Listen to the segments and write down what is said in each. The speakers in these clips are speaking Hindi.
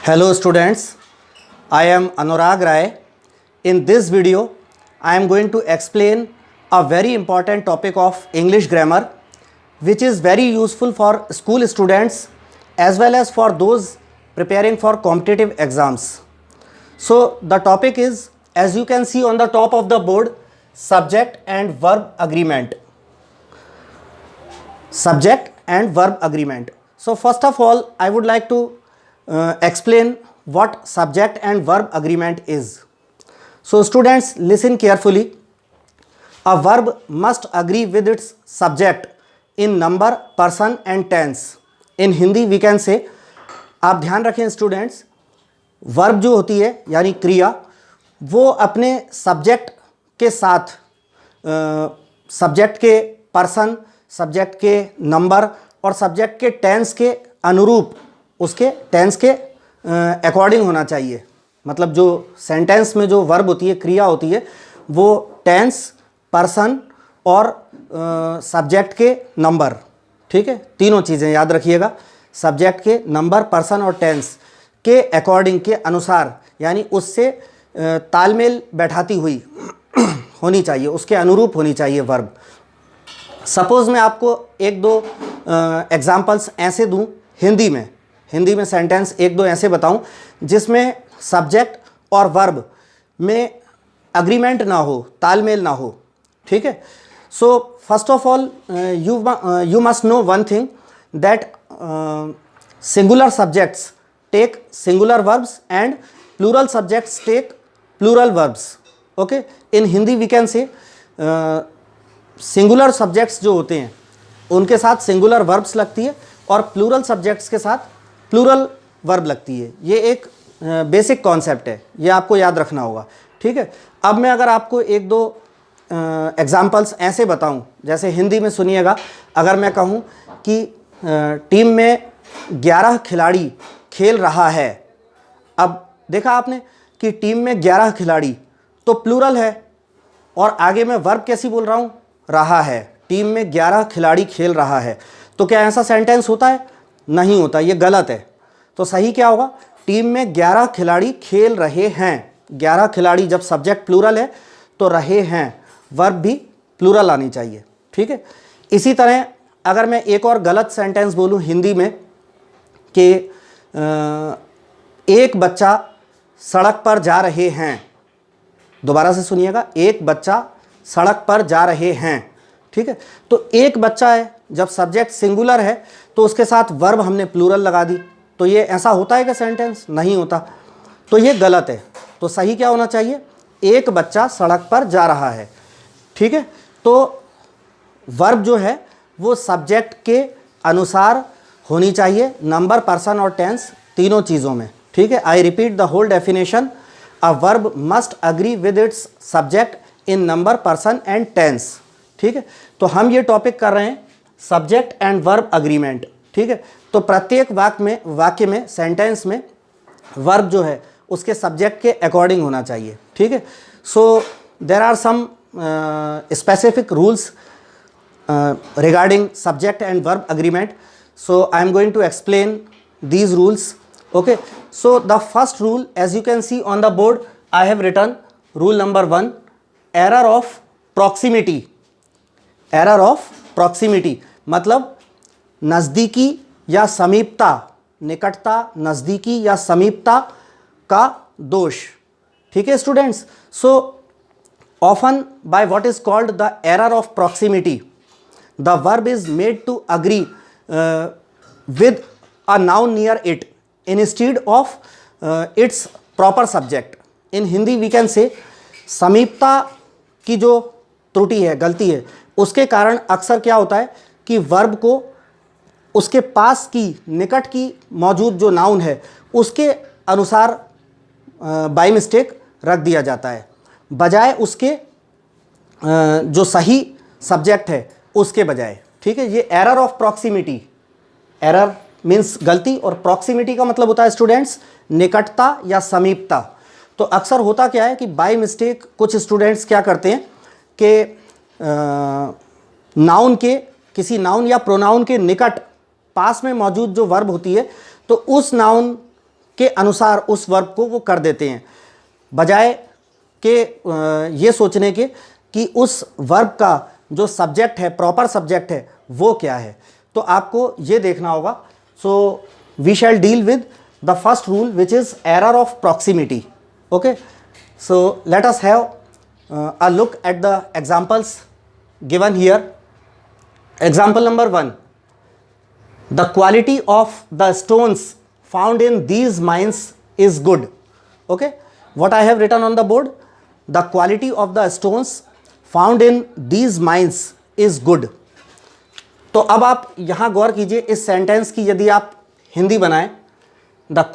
Hello students, I am Anurag Rai. In this video, I am going to explain a very important topic of English grammar which is very useful for school students as well as for those preparing for competitive exams. So the topic is, as you can see on the top of the board, subject and verb agreement. Subject and verb agreement. So first of all, I would like to explain what subject and verb agreement is. So students, listen carefully. A verb must agree with its subject in number, person and tense. In Hindi we can say, आप ध्यान रखें स्टूडेंट्स, वर्ब जो होती है यानी क्रिया, वो अपने सब्जेक्ट के साथ सब्जेक्ट के पर्सन, सब्जेक्ट के नंबर और सब्जेक्ट के टेंस के अनुरूप, उसके टेंस के अकॉर्डिंग होना चाहिए. मतलब जो सेंटेंस में जो वर्ब होती है, क्रिया होती है, वो टेंस, पर्सन और सब्जेक्ट के नंबर, ठीक है, तीनों चीज़ें याद रखिएगा. सब्जेक्ट के नंबर, पर्सन और टेंस के अकॉर्डिंग, के अनुसार, यानी उससे तालमेल बैठाती हुई होनी चाहिए, उसके अनुरूप होनी चाहिए वर्ब. सपोज़ मैं आपको एक दो एग्जाम्पल्स ऐसे दूं हिंदी में सेंटेंस एक दो ऐसे बताऊं जिसमें सब्जेक्ट और वर्ब में अग्रीमेंट ना हो, तालमेल ना हो, ठीक है. So first of all you must know one thing that singular subjects take singular verbs and plural subjects take plural verbs. Okay, in Hindi we can say singular subjects जो होते हैं उनके साथ सिंगुलर वर्ब्स लगती है और प्लूरल सब्जेक्ट्स के साथ प्लूरल वर्ब लगती है. ये एक बेसिक कॉन्सेप्ट है, ये आपको याद रखना होगा, ठीक है. अब मैं अगर आपको एक दो एग्जाम्पल्स ऐसे बताऊं, जैसे हिंदी में सुनिएगा, अगर मैं कहूं कि टीम में 11 खिलाड़ी खेल रहा है. अब देखा आपने कि टीम में 11 खिलाड़ी तो प्लूरल है और आगे मैं वर्ब कैसी बोल रहा हूं, रहा है. टीम में 11 खिलाड़ी खेल रहा है. तो क्या ऐसा सेंटेंस होता है? नहीं होता, ये गलत है. तो सही क्या होगा? टीम में 11 खिलाड़ी खेल रहे हैं. 11 खिलाड़ी जब सब्जेक्ट प्लूरल है तो रहे हैं, वर्ब भी प्लूरल आनी चाहिए, ठीक है. इसी तरह अगर मैं एक और गलत सेंटेंस बोलूं हिंदी में कि एक बच्चा सड़क पर जा रहे हैं. दोबारा से सुनिएगा, एक बच्चा सड़क पर जा रहे हैं, ठीक है. तो एक बच्चा है, जब सब्जेक्ट सिंगुलर है तो उसके साथ वर्ब हमने प्लूरल लगा दी. तो ये ऐसा होता है क्या सेंटेंस? नहीं होता. तो ये गलत है. तो सही क्या होना चाहिए? एक बच्चा सड़क पर जा रहा है, ठीक है. तो वर्ब जो है वो सब्जेक्ट के अनुसार होनी चाहिए, नंबर, पर्सन और टेंस तीनों चीज़ों में, ठीक है. I repeat the whole definition. A verb must agree with its subject in number, person and tense, ठीक है. तो हम ये टॉपिक कर रहे हैं सब्जेक्ट एंड वर्ब अग्रीमेंट, ठीक है. तो प्रत्येक वाक्य में सेंटेंस में वर्ब जो है उसके सब्जेक्ट के अकॉर्डिंग होना चाहिए, ठीक है. So there are some specific rules regarding subject and verb agreement. So I am going to explain these rules. Okay, so the first rule, as you can see on the board, I have written rule number 1, error of proximity. Error of proximity मतलब नज़दीकी या समीपता, निकटता, नज़दीकी या समीपता का दोष, ठीक है students. So often by what is called the error of proximity, the verb is made to agree with a noun near it instead of its proper subject. In Hindi we can say, समीपता की जो त्रुटि है, गलती है, उसके कारण अक्सर क्या होता है कि वर्ब को उसके पास की, निकट की मौजूद जो नाउन है उसके अनुसार बाय मिस्टेक रख दिया जाता है, बजाय उसके जो सही सब्जेक्ट है उसके बजाय, ठीक है. ये error of proximity. Error means गलती और प्रॉक्सिमिटी का मतलब होता है स्टूडेंट्स निकटता या समीपता. तो अक्सर होता क्या है कि बाय मिस्टेक कुछ स्टूडेंट्स क्या करते हैं कि नाउन के, किसी नाउन या प्रोनाउन के निकट पास में मौजूद जो वर्ब होती है तो उस नाउन के अनुसार उस वर्ब को वो कर देते हैं, बजाय के ये सोचने के कि उस वर्ब का जो सब्जेक्ट है, प्रॉपर सब्जेक्ट है, वो क्या है। तो आपको ये देखना होगा। So we shall deal with the first rule which is error of proximity. Okay, so let us have a look at the examples given here. Example number 1, the quality of the stones found in these mines is good. Okay, what I have written on the board, the quality of the stones found in these mines is good. तो अब आप यहाँ गौर कीजिए, इस सेंटेंस की यदि आप हिंदी बनाएं, the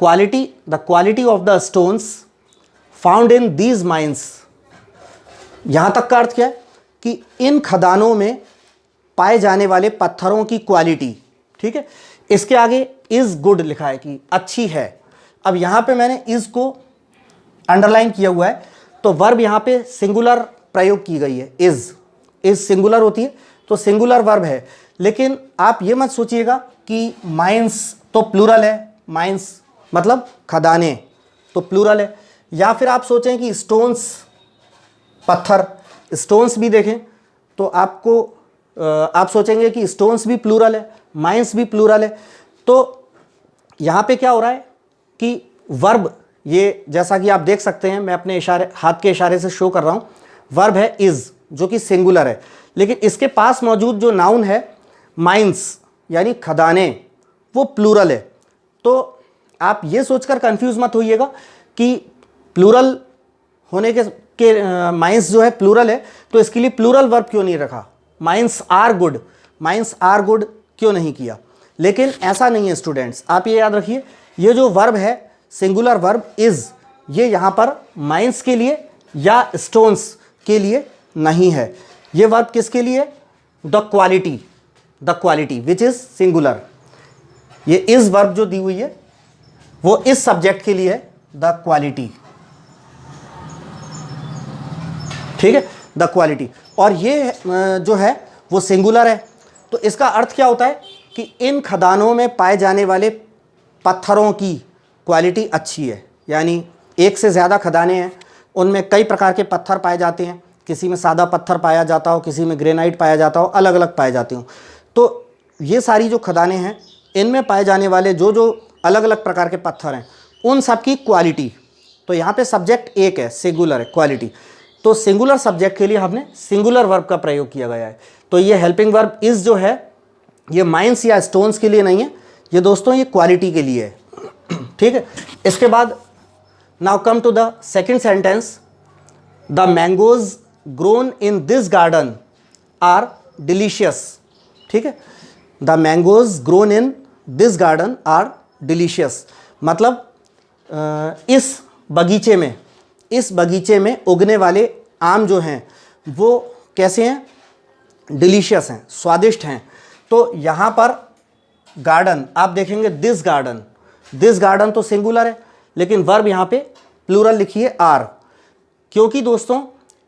quality of the stones found in these mines, यहाँ तक का अर्थ क्या है कि इन खदानों में पाए जाने वाले पत्थरों की क्वालिटी, ठीक है। इसके आगे इज़ गुड लिखा है कि अच्छी है। अब यहाँ पे मैंने इज़ को अंडरलाइन किया हुआ है, तो वर्ब यहाँ पे सिंगुलर प्रयोग की गई है। इज़ सिंगुलर होती है तो सिंगुलर वर्ब है। लेकिन आप ये मत सोचिएगा कि माइंस तो प्लूरल है, माइंस मतलब खदानें तो प्लूरल है, या फिर आप सोचें कि स्टोन्स पत्थर, स्टोन्स भी देखें तो आपको आप सोचेंगे कि स्टोन्स भी प्लूरल है, माइंस भी प्लूरल है। तो यहाँ पे क्या हो रहा है कि वर्ब, ये जैसा कि आप देख सकते हैं, मैं अपने इशारे, हाथ के इशारे से शो कर रहा हूँ, वर्ब है इज़ जो कि सिंगुलर है, लेकिन इसके पास मौजूद जो नाउन है माइंस यानी खदानें, वो प्लूरल है। तो आप ये सोचकर कंफ्यूज मत होइएगा कि प्लूरल होने के माइंस जो है प्लूरल है तो इसके लिए प्लूरल वर्ब क्यों नहीं रखा, माइंस आर गुड क्यों नहीं किया। लेकिन ऐसा नहीं है स्टूडेंट्स, आप ये याद रखिए, ये जो वर्ब है सिंगुलर वर्ब इज़, ये यहाँ पर माइंस के लिए या स्टोन्स के लिए नहीं है। ये वर्ब किसके लिए, the quality which is singular. ये इज़ वर्ब जो दी हुई है वो इस सब्जेक्ट के लिए है, द क्वालिटी, ठीक है, द क्वालिटी। और ये जो है वो सिंगुलर है। तो इसका अर्थ क्या होता है कि इन खदानों में पाए जाने वाले पत्थरों की क्वालिटी अच्छी है, यानी एक से ज़्यादा खदानें हैं, उनमें कई प्रकार के पत्थर पाए जाते हैं, किसी में सादा पत्थर पाया जाता हो, किसी में ग्रेनाइट पाया जाता हो, अलग अलग पाए जाते हो। तो ये सारी जो खदानें हैं, इनमें पाए जाने वाले जो अलग अलग प्रकार के पत्थर हैं, उन सब की क्वालिटी। तो यहाँ पे सब्जेक्ट एक है, सिंगुलर है, क्वालिटी। तो सिंगुलर सब्जेक्ट के लिए हमने सिंगुलर वर्ब का प्रयोग किया गया है। तो ये हेल्पिंग वर्ब इज़ जो है ये माइंस या स्टोन्स के लिए नहीं है, ये दोस्तों ये क्वालिटी के लिए है, ठीक है। इसके बाद now come to the second sentence, the mangoes grown in this garden are delicious, ठीक है। The mangoes grown in this garden are delicious, मतलब इस बगीचे में उगने वाले आम जो हैं वो कैसे हैं, डिलीशियस हैं, स्वादिष्ट हैं। तो यहाँ पर गार्डन आप देखेंगे, दिस गार्डन तो सिंगुलर है, लेकिन वर्ब यहाँ पे प्लूरल लिखी है आर, क्योंकि दोस्तों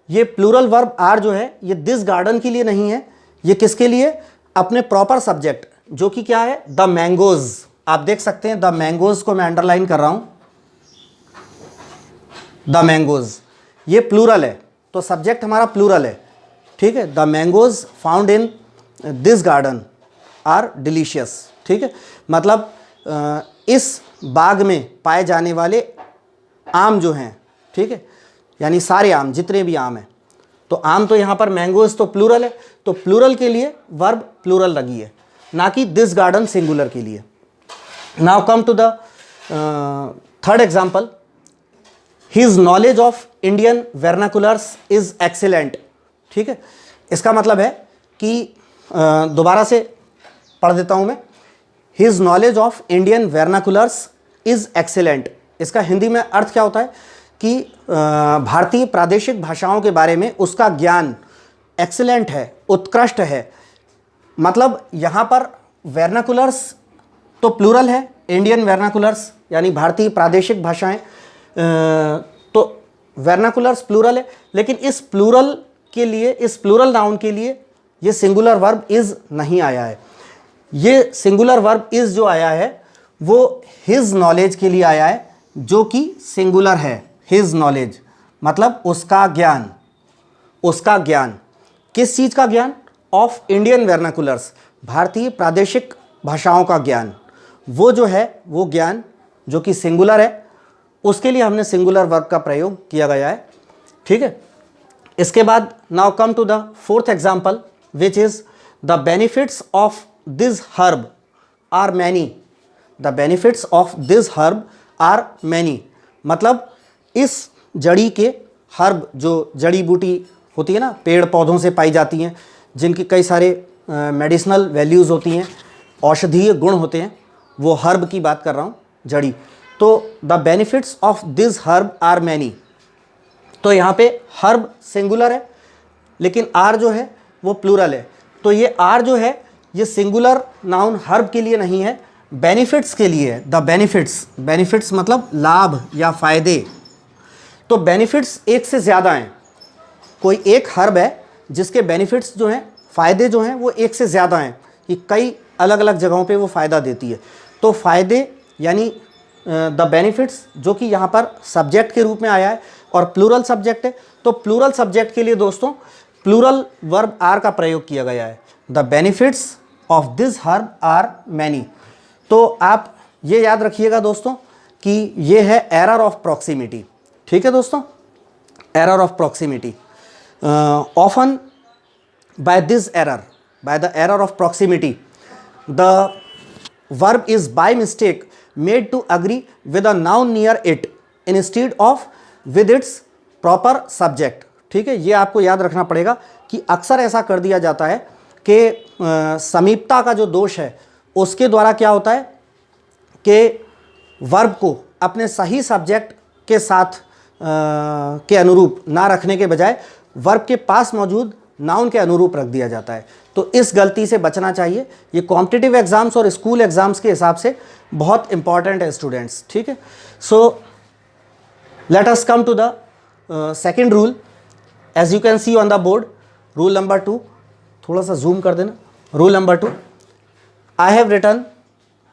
ये प्लूरल वर्ब आर जो है ये दिस गार्डन के लिए नहीं है, ये किसके लिए, अपने प्रॉपर सब्जेक्ट जो कि क्या है, द मैंगोज। आप देख सकते हैं द मैंगोज को मैं अंडरलाइन कर रहा हूँ, द मैंगोज ये प्लूरल है तो सब्जेक्ट हमारा प्लूरल है, ठीक है। The mangoes found in this garden are delicious, ठीक है। मतलब इस बाग में पाए जाने वाले आम जो हैं, ठीक है, यानी सारे आम, जितने भी आम हैं। तो आम तो यहाँ पर मैंगोज तो प्लूरल है, तो प्लूरल के लिए वर्ब प्लूरल लगी है, ना कि दिस गार्डन सिंगुलर के लिए। Now come to the third example, his knowledge of Indian vernaculars is excellent, ठीक है। इसका मतलब है कि दोबारा से पढ़ देता हूँ मैं, his knowledge of Indian vernaculars is excellent. इसका हिंदी में अर्थ क्या होता है कि भारतीय प्रादेशिक भाषाओं के बारे में उसका ज्ञान एक्सीलेंट है, उत्कृष्ट है। मतलब यहाँ पर वर्नाकुलर्स तो प्लूरल है, इंडियन वर्नाकुलर्स यानी भारतीय प्रादेशिक भाषाएं, तो वर्नाकुलर्स प्लूरल है, लेकिन इस प्लूरल के लिए, इस प्लूरल नाउन के लिए ये सिंगुलर वर्ब इज़ नहीं आया है। ये सिंगुलर वर्ब इज़ जो आया है वो हिज नॉलेज के लिए आया है, जो कि सिंगुलर है। हिज नॉलेज मतलब उसका ज्ञान, उसका ज्ञान। किस चीज़ का ज्ञान? ऑफ इंडियन वर्नाकुलर्स, भारतीय प्रादेशिक भाषाओं का ज्ञान। वो जो है वो ज्ञान जो कि सिंगुलर है, उसके लिए हमने सिंगुलर वर्ब का प्रयोग किया गया है। ठीक है। इसके बाद now come to the fourth example which is the benefits of this herb are many. The benefits of this herb are many मतलब इस जड़ी के, हर्ब जो जड़ी बूटी होती है ना, पेड़ पौधों से पाई जाती हैं, जिनकी कई सारे मेडिसिनल वैल्यूज़ होती हैं, औषधीय गुण होते हैं, वो हर्ब की बात कर रहा हूँ, जड़ी। तो the benefits of this herb are many. तो यहाँ पे हर्ब सिंगुलर है, लेकिन आर जो है वो प्लूरल है। तो ये आर जो है ये सिंगुलर नाउन हर्ब के लिए नहीं है, बेनिफिट्स के लिए है। द बेनिफिट्स, बेनिफिट्स मतलब लाभ या फायदे। तो बेनिफिट्स एक से ज़्यादा हैं। कोई एक हर्ब है जिसके बेनिफिट्स जो हैं, फ़ायदे जो हैं, वो एक से ज़्यादा हैं, कि कई अलग अलग जगहों पे वो फ़ायदा देती है। तो फ़ायदे यानी द बेनिफिट्स, जो कि यहाँ पर सब्जेक्ट के रूप में आया है और प्लूरल सब्जेक्ट है। तो प्लूरल सब्जेक्ट के लिए दोस्तों प्लूरल वर्ब आर का प्रयोग किया गया है। The benefits of this herb are many. तो आप ये याद रखिएगा दोस्तों कि ये है एरर ऑफ प्रॉक्सिमिटी। ठीक है दोस्तों, error of proximity. Often by this error, by the error of proximity, the verb is by mistake made to agree with a noun near it instead of with its proper subject। ठीक है, ये आपको याद रखना पड़ेगा कि अक्सर ऐसा कर दिया जाता है कि समीपता का जो दोष है उसके द्वारा क्या होता है कि वर्ब को अपने सही सब्जेक्ट के साथ के अनुरूप ना रखने के बजाय वर्ब के पास मौजूद नाउन के अनुरूप रख दिया जाता है। तो इस गलती से बचना चाहिए। ये कॉम्पिटिटिव एग्जाम्स और स्कूल एग्जाम्स के हिसाब से बहुत इंपॉर्टेंट है स्टूडेंट्स। ठीक है, so let us come to the second rule. As you can see on the board, rule number 2, थोड़ा सा जूम कर देना। Rule number 2, I have written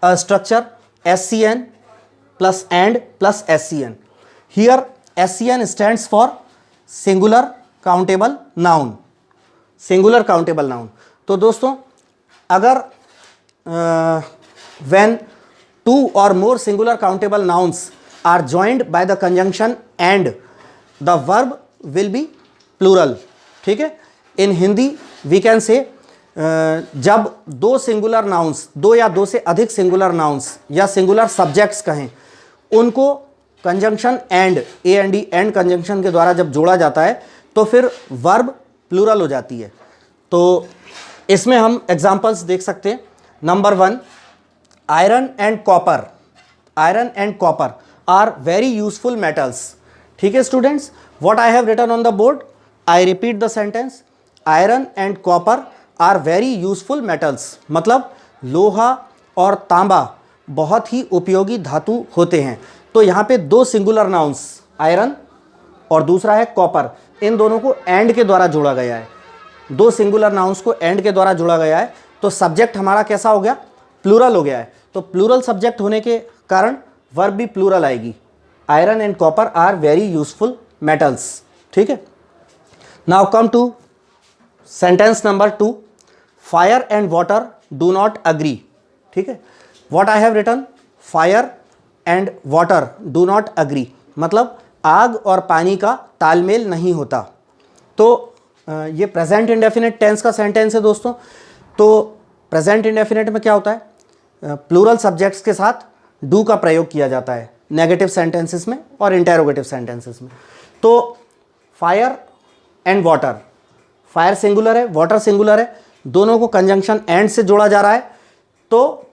a structure SCN plus and plus SCN। Here SCN stands for singular countable noun, singular countable noun. तो दोस्तों अगर when 2 or more singular countable nouns are joined by the conjunction and, the verb will be plural। ठीक है, इन हिंदी वी कैन से जब दो सिंगुलर नाउन्स, दो या दो से अधिक सिंगुलर नाउन्स या सिंगुलर सब्जेक्ट्स कहें, उनको conjunction and, AND and conjunction के द्वारा जब जोड़ा जाता है तो फिर वर्ब प्लूरल हो जाती है। तो इसमें हम एग्जांपल्स देख सकते हैं। Number 1, iron and copper. Iron and copper are very useful metals. ठीक है students, what I have written on the board, I repeat the sentence, iron and copper are very useful metals. मतलब लोहा और तांबा बहुत ही उपयोगी धातु होते हैं। तो यहाँ पे दो सिंगुलर नाउन्स, आयरन और दूसरा है कॉपर, इन दोनों को एंड के द्वारा जोड़ा गया है। दो सिंगुलर नाउन्स को एंड के द्वारा जोड़ा गया है, तो सब्जेक्ट हमारा कैसा हो गया, प्लूरल हो गया है। तो प्लूरल सब्जेक्ट होने के कारण वर्ब भी प्लूरल आएगी। Iron and copper are very useful metals. ठीक है, now come to sentence number 2, fire and water do not agree. ठीक है, what I have written, fire and water do not agree मतलब आग और पानी का तालमेल नहीं होता। तो ये प्रेजेंट इंडेफिनिट टेंस का सेंटेंस है दोस्तों। तो प्रेजेंट इंडेफिनिट में क्या होता है, प्लूरल सब्जेक्ट्स के साथ डू का प्रयोग किया जाता है नेगेटिव सेंटेंसेस में और इंटेरोगेटिव सेंटेंसेस में। तो fire and water, fire singular है, वाटर सिंगुलर है, दोनों को कंजंक्शन एंड से जोड़ा जा रहा है। तो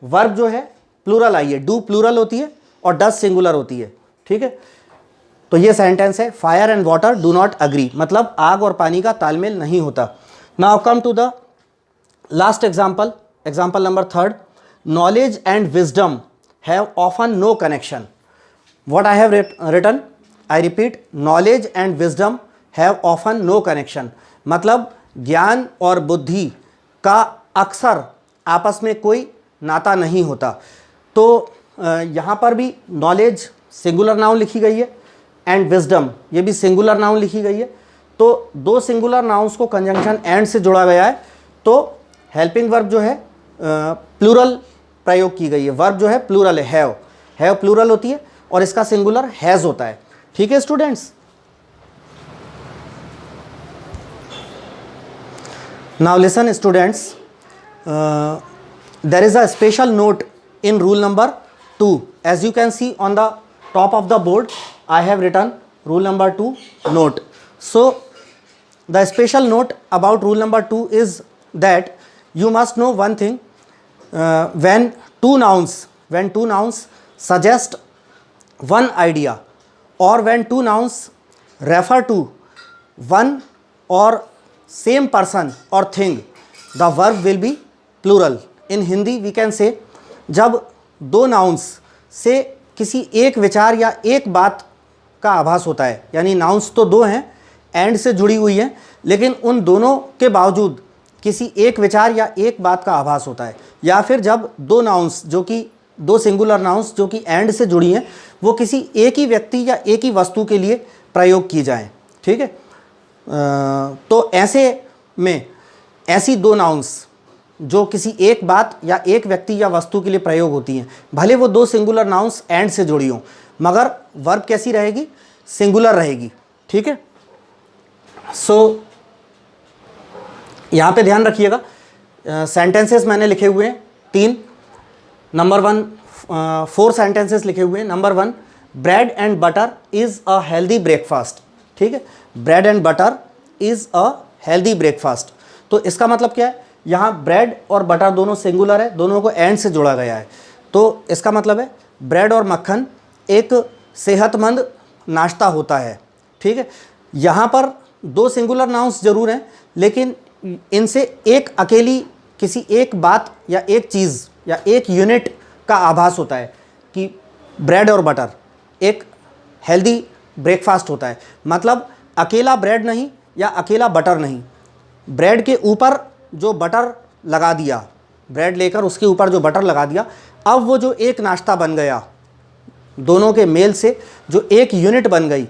वर्ब जो है प्लूरल आई है, डू प्लूरल होती है और डज सिंगुलर होती है। ठीक है, तो ये सेंटेंस है, fire and water do not agree मतलब आग और पानी का तालमेल नहीं होता। Now come to the last example, example number 3, knowledge and wisdom have often no connection. What I have written, I repeat, knowledge and wisdom have often no connection मतलब ज्ञान और बुद्धि का अक्सर आपस में कोई नाता नहीं होता। तो यहाँ पर भी नॉलेज सिंगुलर नाउन लिखी गई है, एंड विजडम ये भी सिंगुलर नाउन लिखी गई है। तो दो सिंगुलर नाउन्स को कंजंक्शन एंड से जोड़ा गया है, तो हेल्पिंग वर्ब जो है प्लूरल प्रयोग की गई है। वर्ब जो है प्लूरल है, हैव प्लूरल होती है और इसका सिंगुलर हैज़ होता है। ठीक है students, now listen students, there is a special note in rule number 2. As you can see on the top of the board, I have written rule number 2 note. So the special note about rule number 2 is that you must know one thing. When two nouns suggest one idea, or when two nouns refer to one or same person or thing, the verb will be plural. In Hindi we can say, जब दो नाउन्स से किसी एक विचार या एक बात का आभास होता है, यानी नाउन्स तो दो हैं, एंड से जुड़ी हुई हैं, लेकिन उन दोनों के बावजूद किसी एक विचार या एक बात का आभास होता है, या फिर जब दो नाउन्स जो कि दो सिंगुलर नाउन्स जो कि एंड से जुड़ी हैं वो किसी एक ही व्यक्ति या एक ही वस्तु के लिए प्रयोग की जाएं। ठीक है, तो ऐसे में ऐसी दो नाउन्स जो किसी एक बात या एक व्यक्ति या वस्तु के लिए प्रयोग होती हैं, भले वो दो सिंगुलर नाउन्स एंड से जुड़ी हों, मगर वर्ब कैसी रहेगी, सिंगुलर रहेगी। ठीक है, सो यहाँ पे ध्यान रखिएगा, सेंटेंसेस मैंने लिखे हुए हैं 3। नंबर 1 4 सेंटेंसेस लिखे हुए हैं। Number 1, bread and butter is a healthy breakfast. ठीक है, bread and butter is a healthy breakfast. तो इसका मतलब क्या है, यहाँ ब्रेड और बटर दोनों सिंगुलर है, दोनों को एंड से जोड़ा गया है, तो इसका मतलब है ब्रेड और मक्खन एक सेहतमंद नाश्ता होता है। ठीक है, यहाँ पर दो सिंगुलर नाउन्स ज़रूर हैं, लेकिन इनसे एक अकेली किसी एक बात या एक चीज़ या एक यूनिट का आभास होता है कि ब्रेड और बटर एक हेल्दी ब्रेकफास्ट होता है। मतलब अकेला ब्रेड नहीं या अकेला बटर नहीं, ब्रेड के ऊपर जो बटर लगा दिया, ब्रेड लेकर उसके ऊपर जो बटर लगा दिया, अब वो जो एक नाश्ता बन गया, दोनों के मेल से जो एक यूनिट बन गई,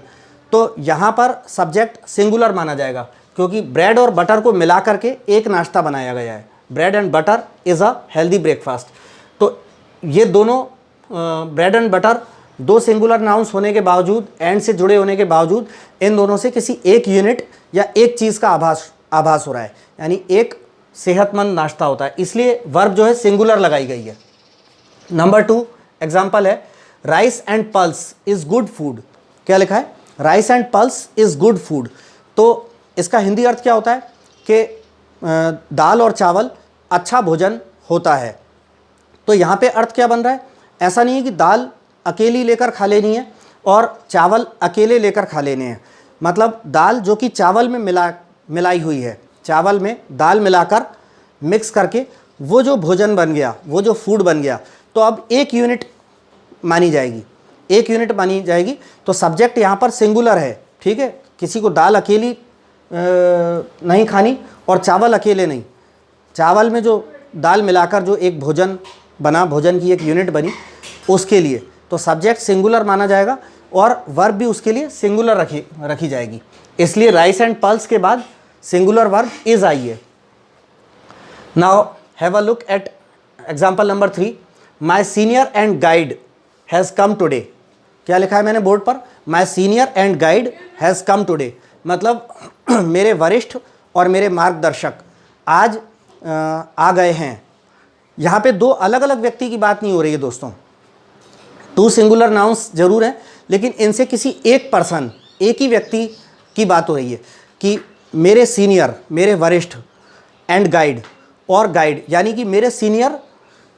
तो यहाँ पर सब्जेक्ट सिंगुलर माना जाएगा, क्योंकि ब्रेड और बटर को मिला करके एक नाश्ता बनाया गया है। Bread and butter is a healthy breakfast. तो ये दोनों ब्रेड एंड बटर दो सिंगुलर नाउन्स होने के बावजूद, एंड से जुड़े होने के बावजूद, इन दोनों से किसी एक यूनिट या एक चीज़ का आभास हो रहा है, यानी एक सेहतमंद नाश्ता होता है, इसलिए वर्ब जो है सिंगुलर लगाई गई है। नंबर 2 एग्जाम्पल है, rice and pulse is good food. क्या लिखा है, rice and pulse is good food. तो इसका हिंदी अर्थ क्या होता है कि दाल और चावल अच्छा भोजन होता है। तो यहाँ पे अर्थ क्या बन रहा है, ऐसा नहीं है कि दाल अकेली लेकर खा लेनी है और चावल अकेले लेकर खा लेने हैं। मतलब दाल जो कि चावल में मिलाई हुई है, चावल में दाल मिलाकर मिक्स करके वो जो भोजन बन गया, वो जो फूड बन गया, तो अब एक यूनिट मानी जाएगी, एक यूनिट मानी जाएगी। तो सब्जेक्ट यहाँ पर सिंगुलर है। ठीक है, किसी को दाल अकेली नहीं खानी और चावल अकेले नहीं, चावल में जो दाल मिलाकर जो एक भोजन बना, भोजन की एक यूनिट बनी, उसके लिए तो सब्जेक्ट सिंगुलर माना जाएगा और वर्ब भी उसके लिए सिंगुलर रखी जाएगी। इसलिए राइस एंड पल्स के बाद सिंगुलर वर्ब इज आई है। Now have a look at example number 3, my senior and guide has come today. क्या लिखा है मैंने बोर्ड पर, my senior and guide has come today. मतलब मेरे वरिष्ठ और मेरे मार्गदर्शक आज आ गए हैं। यहाँ पे दो अलग अलग व्यक्ति की बात नहीं हो रही है दोस्तों, 2 सिंगुलर नाउन्स जरूर हैं, लेकिन इनसे किसी एक पर्सन, एक ही व्यक्ति की बात हो रही है कि मेरे सीनियर, मेरे वरिष्ठ, एंड गाइड, और गाइड यानी कि मेरे सीनियर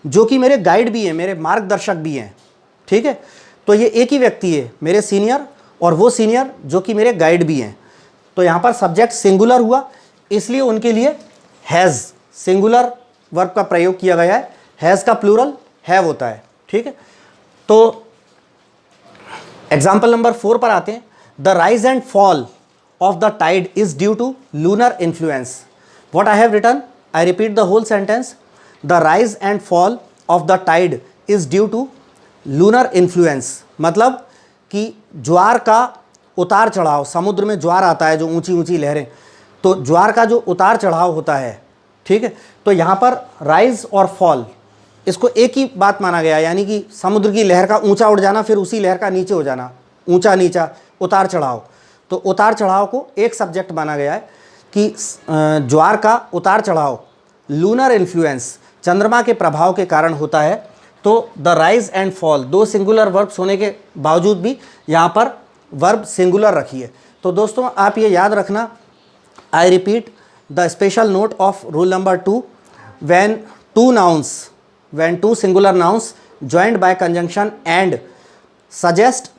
जो कि मेरे गाइड भी हैं, मेरे मार्गदर्शक भी हैं। ठीक है, तो ये एक ही व्यक्ति है, मेरे सीनियर, और वो सीनियर जो कि मेरे गाइड भी हैं। तो यहाँ पर सब्जेक्ट सिंगुलर हुआ, इसलिए उनके लिए हैज़, सिंगुलर वर्ब का प्रयोग किया गया है। हैज़ का प्लूरल हैव होता है। ठीक है, तो एग्जाम्पल नंबर 4 पर आते हैं। The rise and fall of the tide is due to lunar influence. What I have written, I repeat the whole sentence, the rise and fall of the tide is due to lunar influence, मतलब कि ज्वार का उतार चढ़ाव, समुद्र में ज्वार आता है जो ऊंची ऊंची लहरें, तो ज्वार का जो उतार चढ़ाव होता है, ठीक है, तो यहाँ पर राइज और फॉल इसको एक ही बात माना गया, यानी कि समुद्र की लहर का ऊंचा उठ जाना फिर उसी लहर का नीचे हो जाना, ऊंचा नीचा उतार चढ़ाव, तो उतार चढ़ाव को एक सब्जेक्ट माना गया है कि ज्वार का उतार चढ़ाव लूनर इन्फ्लुएंस, चंद्रमा के प्रभाव के कारण होता है। तो द राइज एंड फॉल, दो सिंगुलर वर्ब्स होने के बावजूद भी यहाँ पर वर्ब सिंगुलर रखी है। तो दोस्तों आप ये याद रखना, I repeat the special note of rule number 2, when two singular nouns joined by conjunction and suggest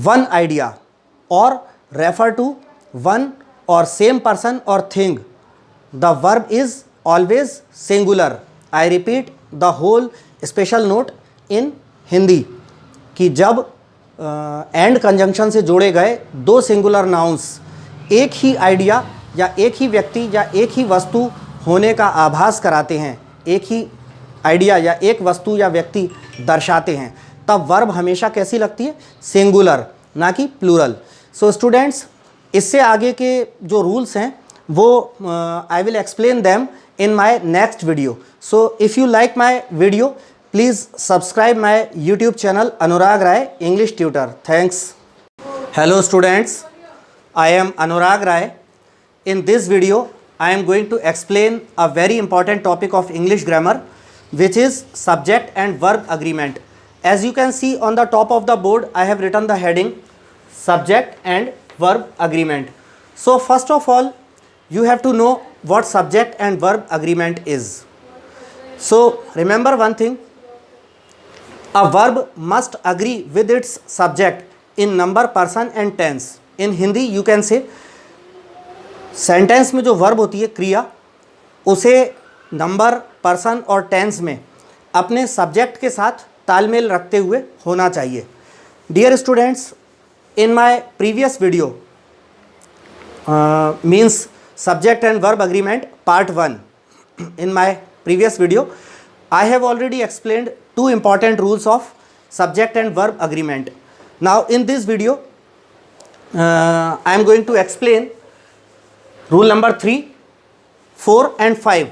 one idea or refer to one or same person or thing, the verb is always singular. I repeat the whole special note in Hindi कि जब एंड कंजंक्शन से जोड़े गए दो सिंगुलर नाउन्स एक ही आइडिया या एक ही व्यक्ति या एक ही वस्तु होने का आभास कराते हैं, एक ही आइडिया या एक वस्तु या व्यक्ति दर्शाते हैं, तब वर्ब हमेशा कैसी लगती है? सिंगुलर, ना कि प्लूरल। सो स्टूडेंट्स, इससे आगे के जो रूल्स हैं वो I will explain them in my next video. So if you like my video, please subscribe my YouTube channel Anurag Rai English tutor. Thanks. Hello students, I am Anurag Rai. In this video, I am going to explain a very important topic of English grammar, which is subject and verb agreement. As you can see on the top of the board, I have written the heading subject and verb agreement. So first of all, you have to know what subject and verb agreement is. So remember one thing, a verb must agree with its subject in number, person and tense. In Hindi you can say sentence में जो वर्ब होती है क्रिया, उसे नंबर, पर्सन और टेंस में अपने सब्जेक्ट के साथ तालमेल रखते हुए होना चाहिए। Dear students, in my previous video means subject and verb agreement part 1, in my previous video I have already explained two important rules of subject and verb agreement. Now in this video I am going to explain rule number 3, 4 and 5.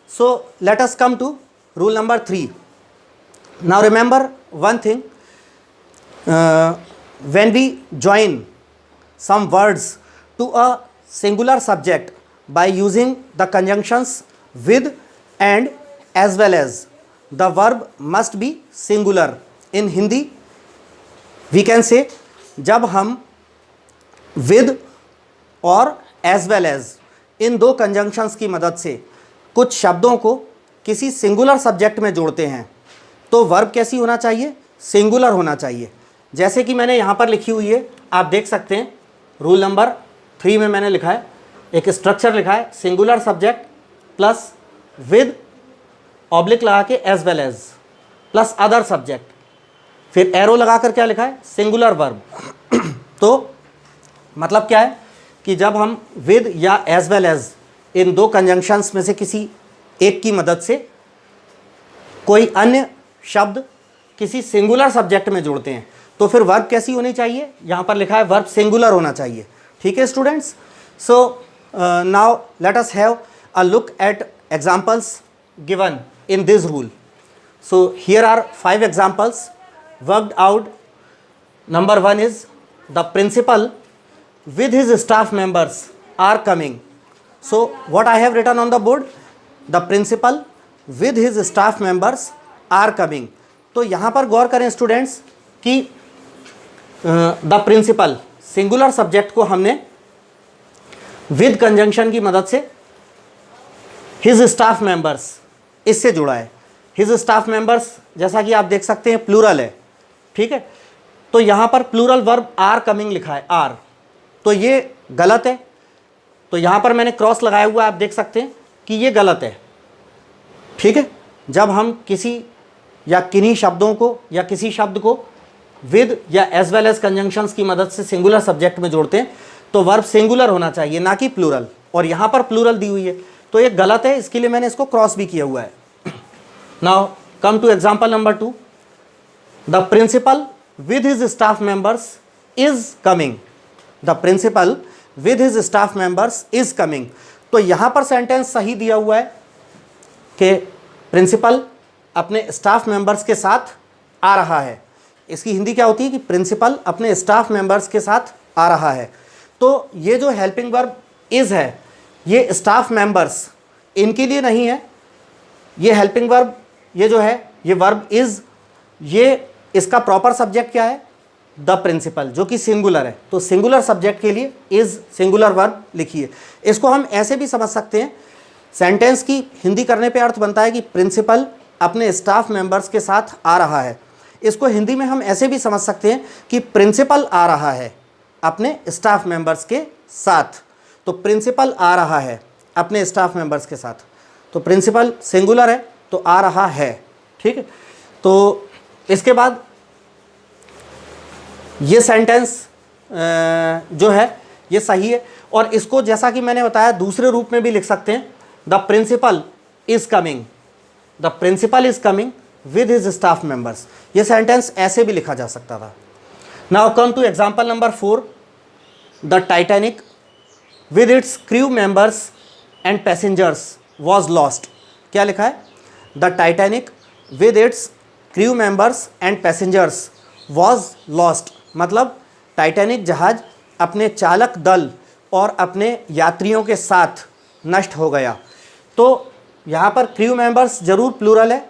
So let us come to rule number 3. Now remember one thing, when we join some words to a singular subject by using the conjunctions with and as well as, the verb must be singular. In Hindi we can say, जब हम with और as well as इन दो कंजंक्शंस की मदद से कुछ शब्दों को किसी सिंगुलर सब्जेक्ट में जोड़ते हैं तो वर्ब कैसी होना चाहिए? सिंगुलर होना चाहिए। जैसे कि मैंने यहाँ पर लिखी हुई है, आप देख सकते हैं रूल नंबर 3 में मैंने लिखा है, एक स्ट्रक्चर लिखा है, singular subject plus with oblique लगा के as well as plus other subject, फिर एरो लगाकर क्या लिखा है? Singular verb. तो मतलब क्या है कि जब हम विद या एज वेल एज इन दो कंजंक्शंस में से किसी एक की मदद से कोई अन्य शब्द किसी सिंगुलर सब्जेक्ट में जोड़ते हैं तो फिर वर्ब कैसी होनी चाहिए? यहाँ पर लिखा है वर्ब सिंगुलर होना चाहिए। ठीक है students, so now let us have a look at examples given in this rule. So here are 5 examples worked out. Number 1 is the principal with his staff members are coming. So what I have written on the board, the principal with his staff members are coming. तो यहाँ पर गौर करें स्टूडेंट्स कि द प्रिंसिपल सिंगुलर सब्जेक्ट को हमने विद कंजंक्शन की मदद से हिज स्टाफ मेंबर्स इससे जुड़ा है. हिज स्टाफ मेंबर्स जैसा कि आप देख सकते हैं प्लूरल है. ठीक है, तो यहाँ पर प्लूरल वर्ब आर कमिंग लिखा है आर, तो ये गलत है. तो यहाँ पर मैंने क्रॉस लगाया हुआ, आप देख सकते हैं कि ये गलत है. ठीक है, जब हम किसी या किन्हीं शब्दों को या किसी शब्द को विद या एज वेल एज कंजंक्शंस की मदद से सिंगुलर सब्जेक्ट में जोड़ते हैं तो वर्ब सिंगुलर होना चाहिए, ना कि प्लूरल. और यहाँ पर प्लूरल दी हुई है तो ये गलत है, इसके लिए मैंने इसको क्रॉस भी किया हुआ है. Now come to example number 2, the principal with his staff members is coming. The principal with his staff members is coming. तो यहां पर सेंटेंस सही दिया हुआ है कि प्रिंसिपल अपने स्टाफ मेंबर्स के साथ आ रहा है। इसकी हिंदी क्या होती है कि प्रिंसिपल अपने स्टाफ मेंबर्स के साथ आ रहा है। तो ये जो हेल्पिंग वर्ब इज है, ये स्टाफ मेंबर्स इनके लिए नहीं है। ये हेल्पिंग वर्ब, ये जो है ये वर्ब इज, ये इसका प्रॉपर सब्जेक्ट क्या है? द प्रिंसिपल, जो कि सिंगुलर है। तो सिंगुलर सब्जेक्ट के लिए इज सिंगुलर वर्ब लिखिए। इसको हम ऐसे भी समझ सकते हैं, सेंटेंस की हिंदी करने पे अर्थ बनता है कि प्रिंसिपल अपने स्टाफ मेंबर्स के साथ आ रहा है। इसको हिंदी में हम ऐसे भी समझ सकते हैं कि प्रिंसिपल आ रहा है अपने स्टाफ मेंबर्स के साथ। तो प्रिंसिपल आ रहा है अपने स्टाफ मेंबर्स के साथ, तो प्रिंसिपल सिंगुलर है तो आ रहा है। ठीक है, तो इसके बाद ये सेंटेंस जो है ये सही है। और इसको जैसा कि मैंने बताया दूसरे रूप में भी लिख सकते हैं, the principal is coming, the principal is coming with his staff members. ये सेंटेंस ऐसे भी लिखा जा सकता था। Now come to example number 4, the Titanic with its crew members and passengers was lost. क्या लिखा है? The Titanic with its crew members and passengers was lost. मतलब टाइटैनिक जहाज अपने चालक दल और अपने यात्रियों के साथ नष्ट हो गया। तो यहाँ पर क्रू मेंबर्स जरूर प्लूरल है,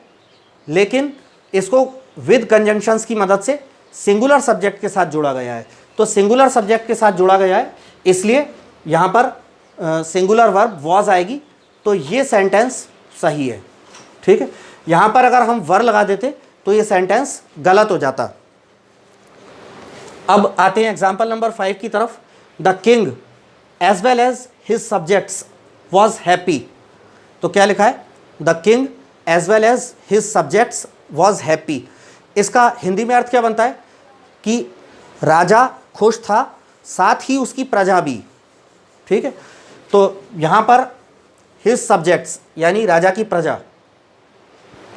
लेकिन इसको विद कंजंक्शंस की मदद से सिंगुलर सब्जेक्ट के साथ जोड़ा गया है। तो सिंगुलर सब्जेक्ट के साथ जोड़ा गया है, इसलिए यहाँ पर सिंगुलर वर्ब वॉज आएगी। तो ये सेंटेंस सही है। ठीक है, यहाँ पर अगर हम वर लगा देते तो ये सेंटेंस गलत हो जाता। अब आते हैं एग्जाम्पल नंबर 5 की तरफ। The king as well as his subjects was happy. तो क्या लिखा है? The king as well as his subjects was happy. इसका हिंदी में अर्थ क्या बनता है कि राजा खुश था, साथ ही उसकी प्रजा भी। ठीक है, तो यहाँ पर हिज सब्जेक्ट्स यानी राजा की प्रजा,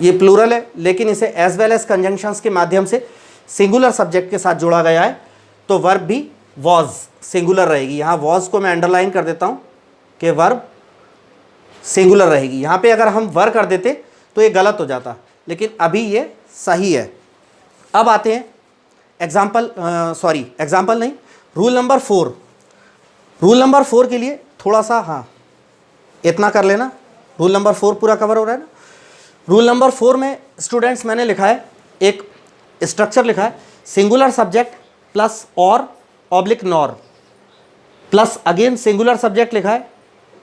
ये प्लूरल है, लेकिन इसे एज वेल एज कंजंक्शंस के माध्यम से सिंगुलर सब्जेक्ट के साथ जोड़ा गया है। तो वर्ब भी वॉज सिंगुलर रहेगी। यहाँ वॉज को मैं अंडरलाइन कर देता हूँ कि वर्ब सिंगुलर रहेगी। यहाँ पे अगर हम वर कर देते तो ये गलत हो जाता, लेकिन अभी ये सही है। अब आते हैं एग्जाम्पल नहीं, रूल नंबर 4। रूल नंबर 4 के लिए थोड़ा सा, हाँ इतना कर लेना, रूल नंबर 4 पूरा कवर हो रहा है ना। रूल नंबर 4 में स्टूडेंट्स मैंने लिखा है, एक स्ट्रक्चर लिखा है, singular subject plus or oblique nor plus again singular subject लिखा है,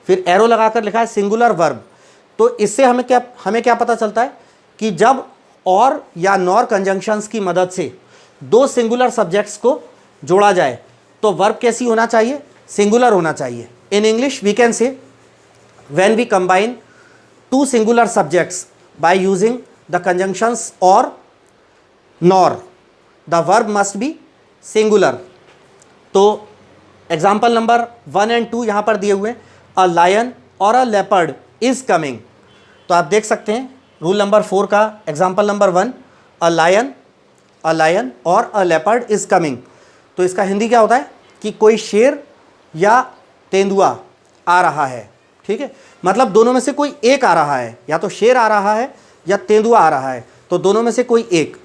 फिर एरो लगाकर लिखा है सिंगुलर वर्ब। तो इससे हमें क्या पता चलता है कि जब और या नॉर कंजंक्शंस की मदद से दो सिंगुलर सब्जेक्ट्स को जोड़ा जाए तो वर्ब कैसी होना चाहिए? सिंगुलर होना चाहिए। In English we can say when we combine two singular subjects by using the conjunctions or nor, the verb must be singular. तो एग्जाम्पल नंबर 1 एंड 2 यहाँ पर दिए हुए हैं, अ लायन और अ लेपर्ड इज कमिंग। तो आप देख सकते हैं रूल नंबर 4 का एग्जाम्पल नंबर 1, अ लायन और अ लेपर्ड इज कमिंग। तो इसका हिंदी क्या होता है कि कोई शेर या तेंदुआ आ रहा है। ठीक है, मतलब दोनों में से कोई एक आ रहा है, या तो शेर आ रहा है या तेंदुआ आ रहा है, तो दोनों में से कोई एक।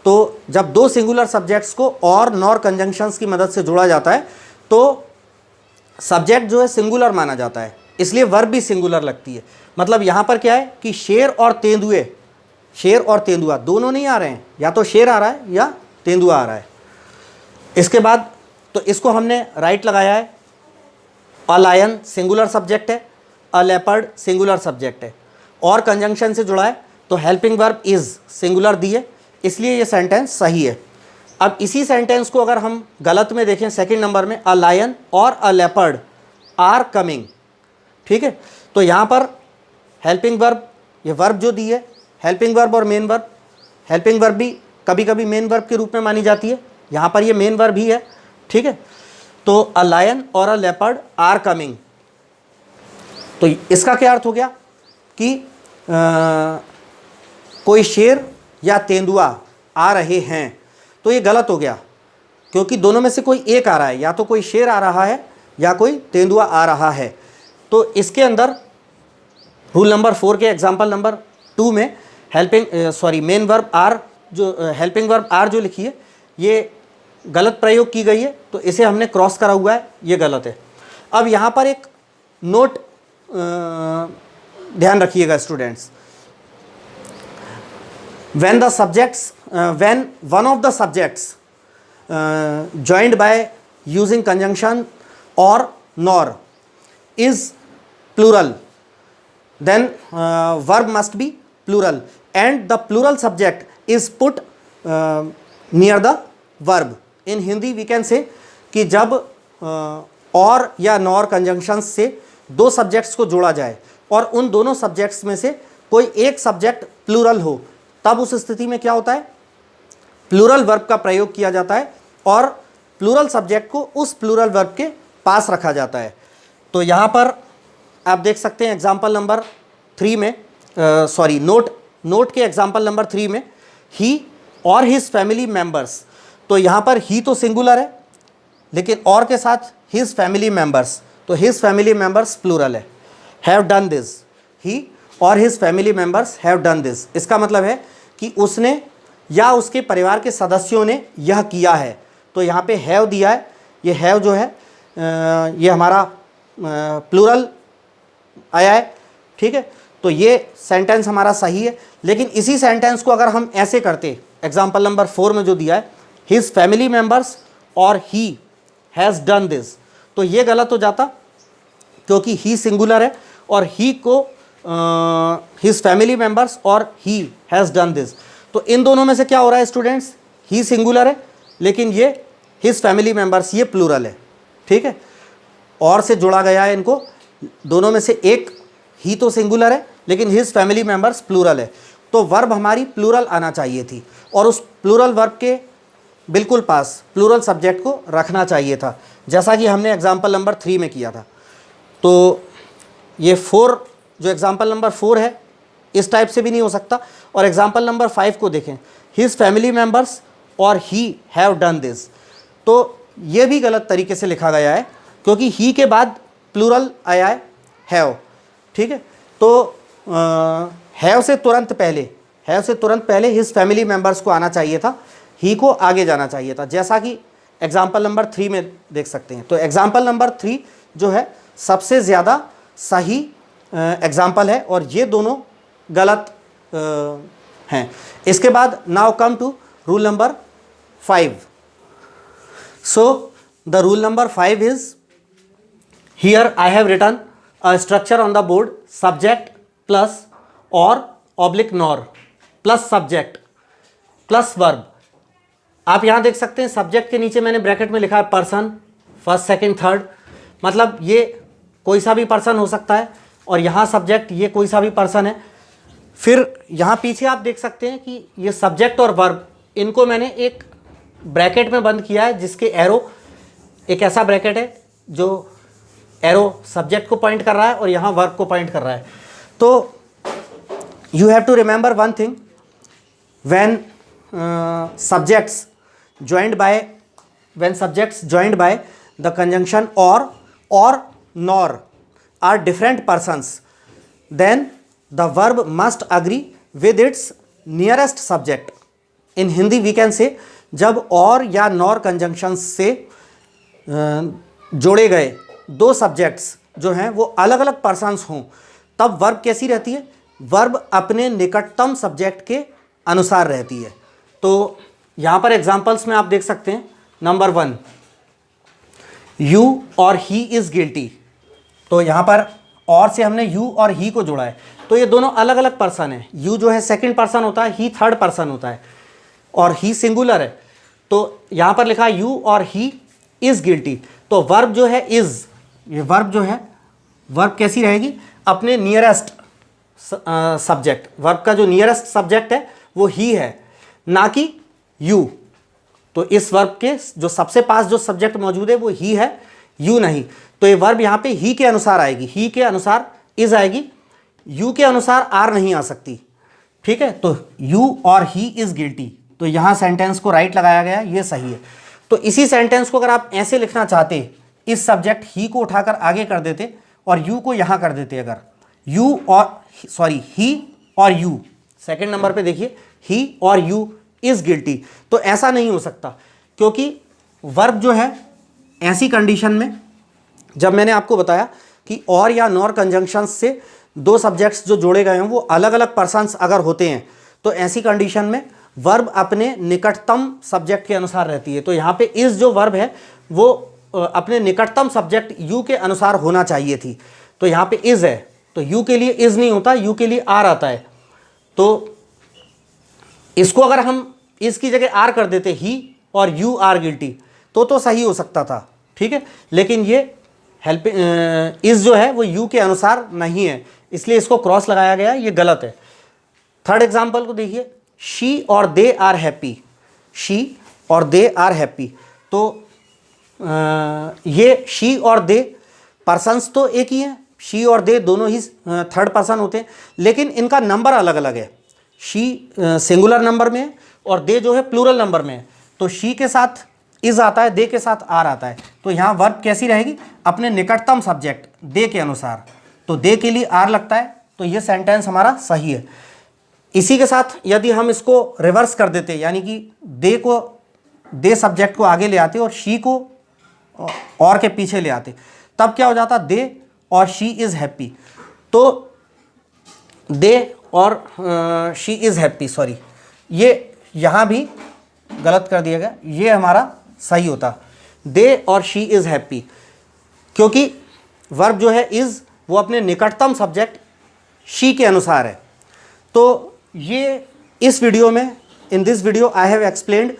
तो जब दो सिंगुलर सब्जेक्ट्स को और नॉर कंजंक्शंस की मदद से जोड़ा जाता है तो सब्जेक्ट जो है सिंगुलर माना जाता है, इसलिए वर्ब भी सिंगुलर लगती है। मतलब यहाँ पर क्या है कि शेर और तेंदुआ दोनों नहीं आ रहे हैं, या तो शेर आ रहा है या तेंदुआ आ रहा है। इसके बाद तो इसको हमने राइट लगाया है, अ लायन सिंगुलर सब्जेक्ट है, अ लेपर्ड सिंगुलर सब्जेक्ट है, और कंजंक्शन से जुड़ा है तो हेल्पिंग वर्ब इज सिंगुलर दी है, इसलिए ये सेंटेंस सही है। अब इसी सेंटेंस को अगर हम गलत में देखें, सेकंड नंबर में, अ लायन और अ लेपर्ड आर कमिंग। ठीक है, तो यहाँ पर हेल्पिंग वर्ब, ये वर्ब जो दी है, हेल्पिंग वर्ब और मेन वर्ब, हेल्पिंग वर्ब भी कभी कभी मेन वर्ब के रूप में मानी जाती है, यहाँ पर ये मेन वर्ब ही है। ठीक है, तो अ लायन और अ लेपर्ड आर कमिंग। तो इसका क्या अर्थ हो गया कि कोई शेर या तेंदुआ आ रहे हैं, तो ये गलत हो गया, क्योंकि दोनों में से कोई एक आ रहा है, या तो कोई शेर आ रहा है या कोई तेंदुआ आ रहा है। तो इसके अंदर रूल नंबर 4 के एग्जाम्पल नंबर 2 में मेन वर्ब आर जो हेल्पिंग वर्ब आर जो लिखी है ये गलत प्रयोग की गई है, तो इसे हमने क्रॉस करा हुआ है, ये गलत है। अब यहाँ पर एक नोट ध्यान रखिएगा students, when one of the subjects joined by using conjunction or nor is plural, then verb must be plural and the plural subject is put near the verb. In Hindi we can say कि जब और या नॉर कंजंक्शंस से दो सब्जेक्ट्स को जोड़ा जाए और उन दोनों सब्जेक्ट्स में से कोई एक सब्जेक्ट प्लूरल हो, तब उस स्थिति में क्या होता है, प्लूरल वर्ब का प्रयोग किया जाता है और प्लूरल सब्जेक्ट को उस प्लूरल वर्ब के पास रखा जाता है। तो यहाँ पर आप देख सकते हैं एग्जाम्पल नंबर 3 में नोट के एग्जाम्पल नंबर 3 में ही और हिज फैमिली मेंबर्स, तो यहाँ पर ही तो सिंगुलर है लेकिन और के साथ हिज फैमिली मेंबर्स, तो हिज फैमिली मेंबर्स प्लूरल है, हैव डन दिस, ही और his family members have done this. इसका मतलब है कि उसने या उसके परिवार के सदस्यों ने यह किया है, तो यहाँ पे हैव दिया है, ये हैव जो है ये हमारा प्लूरल आया है, ठीक है। तो ये सेंटेंस हमारा सही है, लेकिन इसी सेंटेंस को अगर हम ऐसे करते, एग्जाम्पल नंबर 4 में जो दिया है हिज फैमिली मेंबर्स और ही हैज़ डन दिस, तो ये गलत हो जाता क्योंकि ही सिंगुलर है और ही को हिज फैमिली मेंबर्स और ही हैज़ डन दिस। तो इन दोनों में से क्या हो रहा है स्टूडेंट्स, ही सिंगुलर है लेकिन ये हिज फैमिली मेंबर्स ये प्लूरल है, ठीक है, और से जोड़ा गया है इनको, दोनों में से एक ही तो सिंगुलर है लेकिन हिज फैमिली मेंबर्स प्लूरल है, तो वर्ब हमारी प्लूरल आना चाहिए थी और उस प्लूरल वर्ब के बिल्कुल पास प्लूरल सब्जेक्ट को रखना चाहिए था, जैसा कि हमने एग्जाम्पल नंबर 3 में किया था। तो ये 4 जो एग्जाम्पल नंबर 4 है इस टाइप से भी नहीं हो सकता। और एग्जाम्पल नंबर 5 को देखें, हिज फैमिली मेंबर्स और ही हैव डन दिस, तो ये भी गलत तरीके से लिखा गया है क्योंकि ही के बाद प्लूरल आया है हैव, ठीक है। तो हैव से तुरंत पहले हिज फैमिली मेंबर्स को आना चाहिए था, ही को आगे जाना चाहिए था, जैसा कि एग्जाम्पल नंबर 3 में देख सकते हैं। तो एग्जाम्पल नंबर 3 जो है सबसे ज़्यादा सही एग्जाम्पल है और ये दोनों गलत हैं। इसके बाद now come to rule number 5। So the rule number 5 is, here I have written a structure on the board, subject plus or oblique nor plus subject plus verb. आप यहाँ देख सकते हैं सब्जेक्ट के नीचे मैंने ब्रैकेट में लिखा है पर्सन, फर्स्ट सेकंड थर्ड, मतलब ये कोई सा भी पर्सन हो सकता है, और यहाँ सब्जेक्ट ये कोई सा भी पर्सन है। फिर यहाँ पीछे आप देख सकते हैं कि ये सब्जेक्ट और वर्ब, इनको मैंने एक ब्रैकेट में बंद किया है जिसके एरो, एक ऐसा ब्रैकेट है जो एरो सब्जेक्ट को पॉइंट कर रहा है और यहाँ वर्ब को पॉइंट कर रहा है। तो you have to remember one thing, when subjects joined by the conjunction or nor are different persons, then the verb must agree with its nearest subject. In Hindi we can say जब और या नॉर कंजंक्शन से जोड़े गए दो सब्जेक्ट्स जो हैं वो अलग अलग पर्सन्स हों, तब वर्ब कैसी रहती है, वर्ब अपने निकटतम सब्जेक्ट के अनुसार रहती है। तो यहाँ पर एग्जाम्पल्स में आप देख सकते हैं, नंबर 1, यू और ही इज़ गिल्टी, तो यहाँ पर और से हमने यू और ही को जोड़ा है, तो ये दोनों अलग अलग पर्सन है। यू जो है सेकंड पर्सन होता है, ही थर्ड पर्सन होता है और ही सिंगुलर है। तो यहाँ पर लिखा है यू और ही इज़ गिल्टी, तो वर्ब जो है इज़, ये वर्ब जो है, वर्ब कैसी रहेगी, अपने नियरेस्ट सब्जेक्ट, वर्ब का जो नियरेस्ट सब्जेक्ट है वो ही है, ना कि यू। तो इस वर्ब के जो सबसे पास जो सब्जेक्ट मौजूद है वो ही है, यू नहीं। तो ये वर्ब यहाँ पे ही के अनुसार आएगी, ही के अनुसार इज आएगी, यू के अनुसार आर नहीं आ सकती, ठीक है, तो यू और ही इज गिल्टी, तो यहां सेंटेंस को राइट लगाया गया, ये सही है। तो इसी सेंटेंस को अगर आप ऐसे लिखना चाहते, इस सब्जेक्ट ही को उठाकर आगे कर देते और यू को यहां कर देते, अगर यू और ही और यू, सेकंड नंबर पे देखिए, ही और यू इज गिल्टी, तो ऐसा नहीं हो सकता, क्योंकि वर्ब जो है ऐसी कंडीशन में, जब मैंने आपको बताया कि और या नॉर कंजंक्शंस से दो सब्जेक्ट्स जो जोड़े गए हैं वो अलग अलग पर्सन्स अगर होते हैं, तो ऐसी कंडीशन में वर्ब अपने निकटतम सब्जेक्ट के अनुसार रहती है। तो यहाँ पे इज जो वर्ब है वो अपने निकटतम सब्जेक्ट यू के अनुसार होना चाहिए थी, तो यहाँ पे इज है, तो यू के लिए इज नहीं होता, यू के लिए आर आता है। तो इसको अगर हम इस की जगह आर कर देते, ही और यू आर गिल्टी, तो सही हो सकता था, ठीक है, लेकिन ये हेल्प इज जो है वो यू के अनुसार नहीं है, इसलिए इसको क्रॉस लगाया गया, ये गलत है। थर्ड एग्जाम्पल को देखिए, शी और दे आर हैप्पी, शी और दे आर हैप्पी, तो ये शी और दे पर्सन्स तो एक ही हैं, शी और दे दोनों ही थर्ड पर्सन होते हैं, लेकिन इनका नंबर अलग अलग है। शी सिंगुलर नंबर में है और दे जो है प्लूरल नंबर में है, तो शी के साथ इज आता है, दे के साथ आर आता है, तो यहाँ वर्ब कैसी रहेगी, अपने निकटतम सब्जेक्ट दे के अनुसार, तो दे के लिए आर लगता है, तो ये सेंटेंस हमारा सही है। इसी के साथ यदि हम इसको रिवर्स कर देते, यानी कि दे सब्जेक्ट को आगे ले आते और शी को और के पीछे ले आते, तब क्या हो जाता, दे और शी इज़ हैप्पी, तो दे और शी इज़ हैप्पी, सॉरी ये यहाँ भी गलत कर दिया गया, ये हमारा सही होता, दे और शी इज़ हैप्पी, क्योंकि वर्ब जो है इज़ वो अपने निकटतम सब्जेक्ट शी के अनुसार है। तो ये इस वीडियो में, in this video I have explained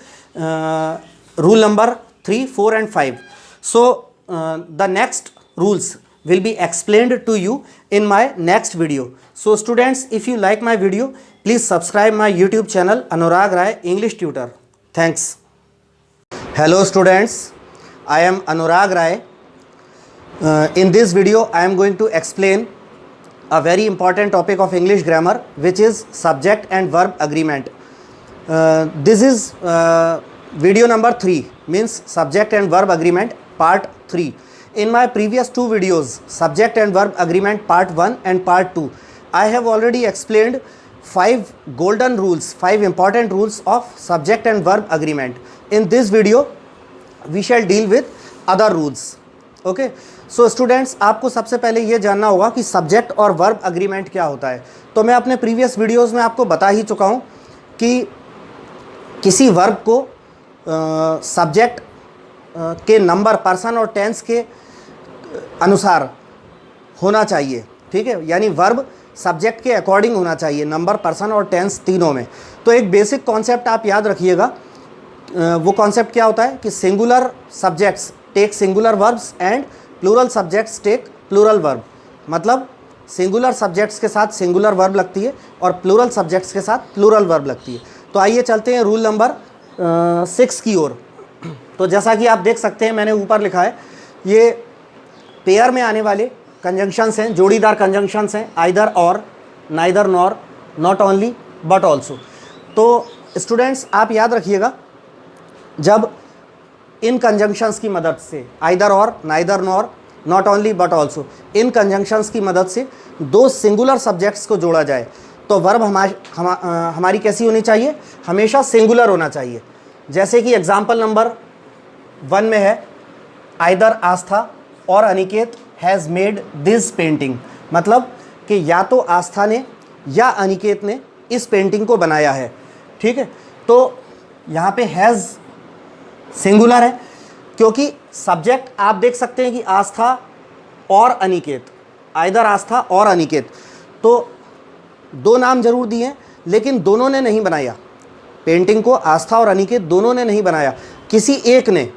rule number 3, 4 and 5. So the next rules will be explained to you in my next video. So students, if you like my video, please subscribe my YouTube channel Anurag Rai English Tutor. Thanks. Hello students, I am Anurag Rai. In this video I am going to explain a very important topic of English grammar, which is subject and verb agreement. This is video number 3, means subject and verb agreement part 3. In my previous two videos, subject and verb agreement part 1 and part 2, I have already explained 5 golden rules, 5 important rules of subject and verb agreement. In this video we shall deal with other rules. Okay, so students, आपको सबसे पहले ये जानना होगा कि सब्जेक्ट और वर्ब अग्रीमेंट क्या होता है। तो मैं अपने प्रीवियस वीडियोस में आपको बता ही चुका हूँ कि किसी वर्ब को सब्जेक्ट के नंबर, पर्सन और टेंस के अनुसार होना चाहिए, ठीक है, यानी वर्ब सब्जेक्ट के अकॉर्डिंग होना चाहिए, नंबर, पर्सन और टेंस तीनों में। तो एक बेसिक कॉन्सेप्ट आप याद रखिएगा, वो कॉन्सेप्ट क्या होता है कि singular subjects take singular verbs and plural subjects take plural verb, मतलब सिंगुलर सब्जेक्ट्स के साथ सिंगुलर वर्ब लगती है और प्लूरल सब्जेक्ट्स के साथ प्लूरल वर्ब लगती है। तो आइए चलते हैं रूल नंबर 6 की ओर। तो जैसा कि आप देख सकते हैं, मैंने ऊपर लिखा है, ये पेयर में आने वाले कंजंक्शंस हैं, जोड़ीदार कंजंक्शंस हैं, आइदर और, neither nor, not only but also. तो स्टूडेंट्स आप याद रखिएगा, जब इन कंजंक्शंस की मदद से, आइदर और, neither nor, not only but also, in conjunctions की मदद से दो सिंगुलर सब्जेक्ट्स को जोड़ा जाए, तो वर्ब हमारी कैसी होनी चाहिए, हमेशा सिंगुलर होना चाहिए। जैसे कि एग्जाम्पल नंबर 1 में है, आइदर आस्था और Aniket has made this painting, मतलब कि या तो आस्था ने या अनिकेत ने इस पेंटिंग को बनाया है, ठीक है। तो यहाँ पे हैज़ सिंगुलर है, क्योंकि सब्जेक्ट आप देख सकते हैं कि आस्था और अनिकेत, आइदर आस्था और अनिकेत, तो दो नाम जरूर दिए हैं, लेकिन दोनों ने नहीं बनाया पेंटिंग को, आस्था और अनिकेत दोनों ने नहीं बनाया, किसी एक ने।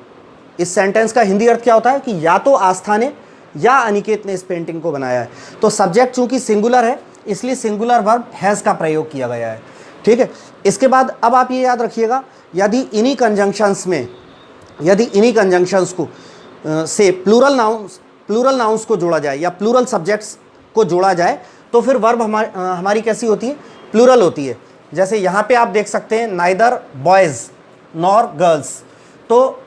इस सेंटेंस का हिंदी अर्थ क्या होता है कि या तो आस्था ने या अनिकेत ने इस पेंटिंग को बनाया है। तो सब्जेक्ट चूंकि सिंगुलर है, इसलिए सिंगुलर वर्ब हैज़ का प्रयोग किया गया है, ठीक है। इसके बाद अब आप ये याद रखिएगा, यदि इन्हीं कंजंक्शंस को से प्लूरल नाउन्स को जोड़ा जाए या प्लूरल सब्जेक्ट्स को जोड़ा जाए, तो फिर वर्ब हमारी कैसी होती है, प्लूरल होती है। जैसे यहाँ पे आप देख सकते हैं नाइदर बॉयज़ नॉर गर्ल्स, तो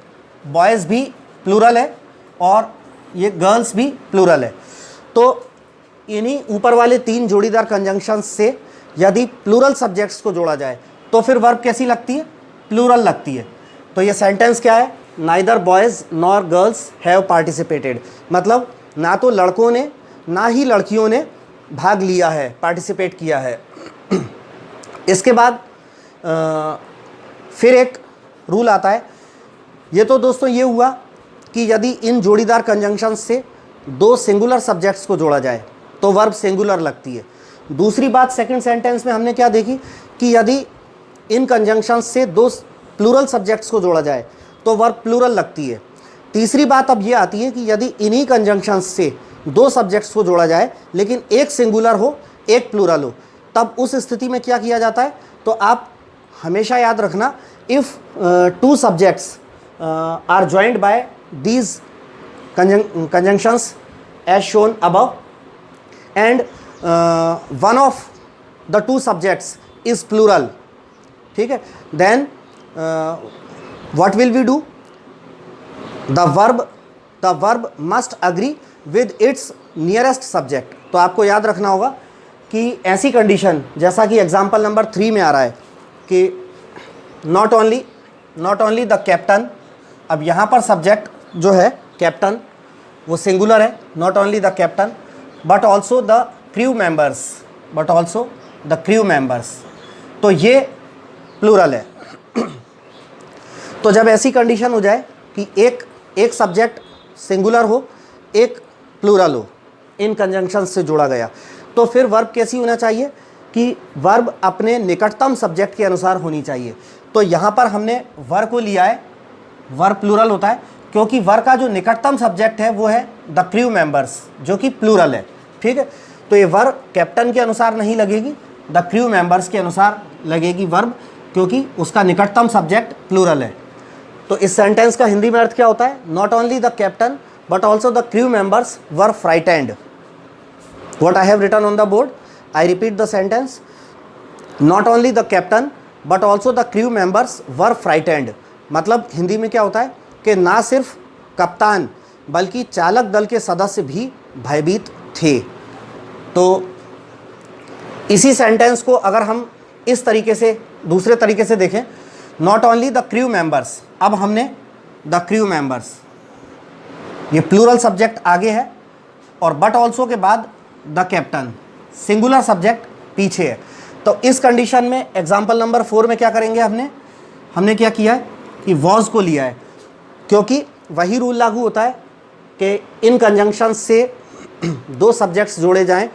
बॉयज़ भी प्लूरल है और ये गर्ल्स भी प्लूरल है। तो इन्हीं ऊपर वाले 3 जोड़ीदार कंजंक्शन से यदि प्लूरल सब्जेक्ट्स को जोड़ा जाए तो फिर वर्ब कैसी लगती है? प्लूरल लगती है। तो ये सेंटेंस क्या है? Neither boys nor girls have participated, मतलब ना तो लड़कों ने ना ही लड़कियों ने भाग लिया है, पार्टिसिपेट किया है। इसके बाद फिर एक रूल आता है। ये तो दोस्तों ये हुआ कि यदि इन जोड़ीदार कंजंक्शन से 2 सिंगुलर सब्जेक्ट्स को जोड़ा जाए तो वर्ब सिंगुलर लगती है। दूसरी बात सेकंड सेंटेंस में हमने क्या देखी कि यदि इन कंजंक्शन से 2 प्लूरल सब्जेक्ट्स को जोड़ा जाए तो वर्ब प्लूरल लगती है। तीसरी बात अब ये आती है कि यदि इन्हीं कंजंक्शन से 2 सब्जेक्ट्स को जोड़ा जाए लेकिन एक सिंगुलर हो एक प्लूरल हो, तब उस स्थिति में क्या किया जाता है? तो आप हमेशा याद रखना, if 2 subjects are joined by these conjunctions as shown above and one of the 2 subjects is plural, ठीक है, then what will we do? The verb must agree with its nearest subject। तो आपको याद रखना होगा कि ऐसी कंडीशन जैसा कि एग्जाम्पल नंबर 3 में आ रहा है कि नॉट ओनली द कैप्टन, अब यहाँ पर सब्जेक्ट जो है कैप्टन वो सिंगुलर है, not only the captain but also the crew members, तो ये प्लूरल है। तो जब ऐसी कंडीशन हो जाए कि एक सब्जेक्ट सिंगुलर हो एक प्लूरल हो, इन कंजंक्शन से जोड़ा गया, तो फिर वर्ब कैसी होना चाहिए कि वर्ब अपने निकटतम सब्जेक्ट के अनुसार होनी चाहिए। तो यहाँ पर हमने वर को लिया है, वर प्लूरल होता है क्योंकि वर का जो निकटतम सब्जेक्ट है वो है द क्रू मेंबर्स, जो कि प्लूरल है, ठीक है। तो ये वर्ब कैप्टन के अनुसार नहीं लगेगी, द क्रू मेंबर्स के अनुसार लगेगी वर्ब, क्योंकि उसका निकटतम सब्जेक्ट प्लूरल है। तो इस सेंटेंस का हिंदी में अर्थ क्या होता है? Not only the captain but also the crew members were frightened. What I have written on the board, I repeat the sentence, not only the captain but also the crew members were frightened. मतलब हिंदी में क्या होता है कि ना सिर्फ कप्तान बल्कि चालक दल के सदस्य भी भयभीत थे। तो इसी सेंटेंस को अगर हम इस तरीके से दूसरे तरीके से देखें, not only the crew members, अब हमने द क्रू मेंबर्स, ये प्लूरल सब्जेक्ट आगे है और बट ऑल्सो के बाद द कैप्टन, सिंगुलर सब्जेक्ट पीछे है। तो इस कंडीशन में एग्जाम्पल नंबर 4 में क्या करेंगे? हमने क्या किया है कि वॉज को लिया है, क्योंकि वही रूल लागू होता है कि इन कंजंक्शन से 2 सब्जेक्ट्स जोड़े जाएं,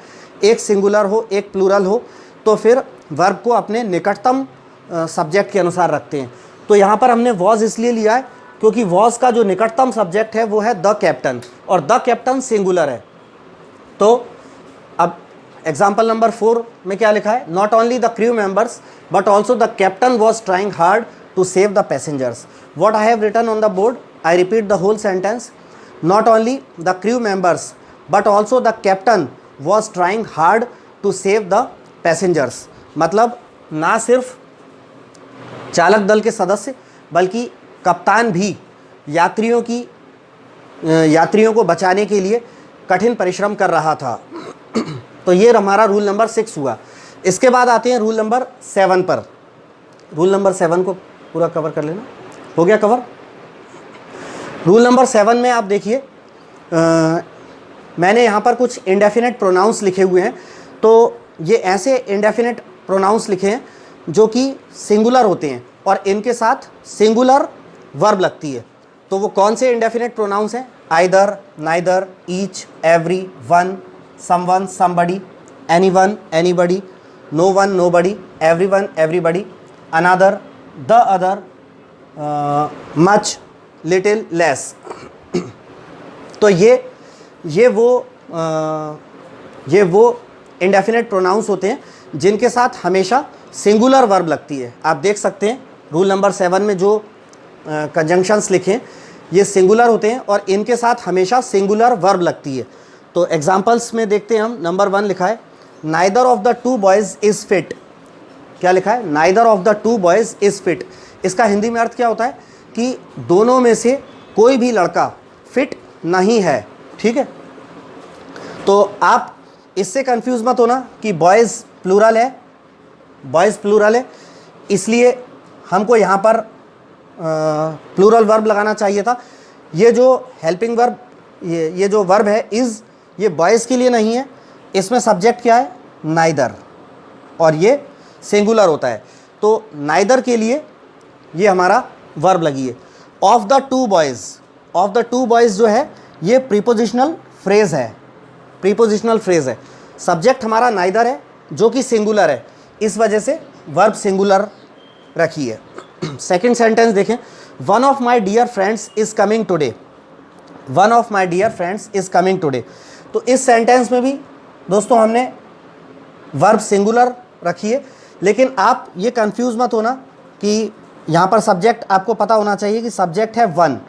एक सिंगुलर हो एक प्लूरल हो, तो फिर वर्ब को अपने निकटतम सब्जेक्ट के अनुसार रखते हैं। तो यहाँ पर हमने वॉज इसलिए लिया है क्योंकि वॉज का जो निकटतम सब्जेक्ट है वो है द कैप्टन और द कैप्टन सिंगुलर है। तो अब एग्जाम्पल नंबर 4 में क्या लिखा है? Not only the crew members but also the captain was trying hard to save the passengers. What I have written on the board, I repeat the whole sentence. Not only the crew members but also the captain was trying hard to save the passengers. मतलब ना सिर्फ चालक दल के सदस्य बल्कि कप्तान भी यात्रियों को बचाने के लिए कठिन परिश्रम कर रहा था। तो ये हमारा रूल नंबर 6 हुआ। इसके बाद आते हैं रूल नंबर 7 पर। रूल नंबर 7 को पूरा कवर कर लेना, हो गया कवर। रूल नंबर 7 में आप देखिए, मैंने यहाँ पर कुछ इंडेफिनेट प्रोनाउंस लिखे हुए हैं। तो ये ऐसे इंडेफिनेट प्रोनाउंस लिखे हैं जो कि सिंगुलर होते हैं और इनके साथ सिंगुलर वर्ब लगती है। तो वो कौन से इंडेफिनेट प्रोनाउंस हैं? Either, neither, each, every, one, someone, somebody, anyone, anybody, no one, nobody, everyone, everybody, another, the other, much, little, less. तो ये वो इंडेफिनेट प्रोनाउंस होते हैं जिनके साथ हमेशा सिंगुलर वर्ब लगती है। आप देख सकते हैं रूल नंबर 7 में जो कंजंक्शंस लिखे ये सिंगुलर होते हैं और इनके साथ हमेशा सिंगुलर वर्ब लगती है। तो एग्जांपल्स में देखते हैं हम। नंबर 1 लिखा है, neither of the 2 boys is fit. क्या लिखा है, neither of the two boys is fit. इसका हिंदी में अर्थ क्या होता है कि दोनों में से कोई भी लड़का फिट नहीं है। ठीक है, तो आप इससे कंफ्यूज मत होना कि बॉयज़ प्लूरल है, बॉयज़ प्लूरल है, इसलिए हमको यहाँ पर प्लूरल वर्ब लगाना चाहिए था। ये जो हेल्पिंग वर्ब, ये जो वर्ब है इज़, ये बॉयज़ के लिए नहीं है, इसमें सब्जेक्ट क्या है, नाइदर, और ये सिंगुलर होता है, तो नाइदर के लिए ये हमारा वर्ब लगी है। Of the two boys, of the two boys जो है ये प्रीपोजिशनल फ्रेज़ है, प्रीपोजिशनल फ्रेज़ है। सब्जेक्ट हमारा नाइदर है जो कि सिंगुलर है, इस वजह से वर्ब सिंगुलर रखी है। सेकंड सेंटेंस देखें, one of my dear friends is coming today, one of my dear friends is coming today. तो इस सेंटेंस में भी दोस्तों हमने वर्ब सिंगुलर रखी है, लेकिन आप ये कंफ्यूज मत होना कि यहाँ पर सब्जेक्ट आपको पता होना चाहिए कि सब्जेक्ट है वन,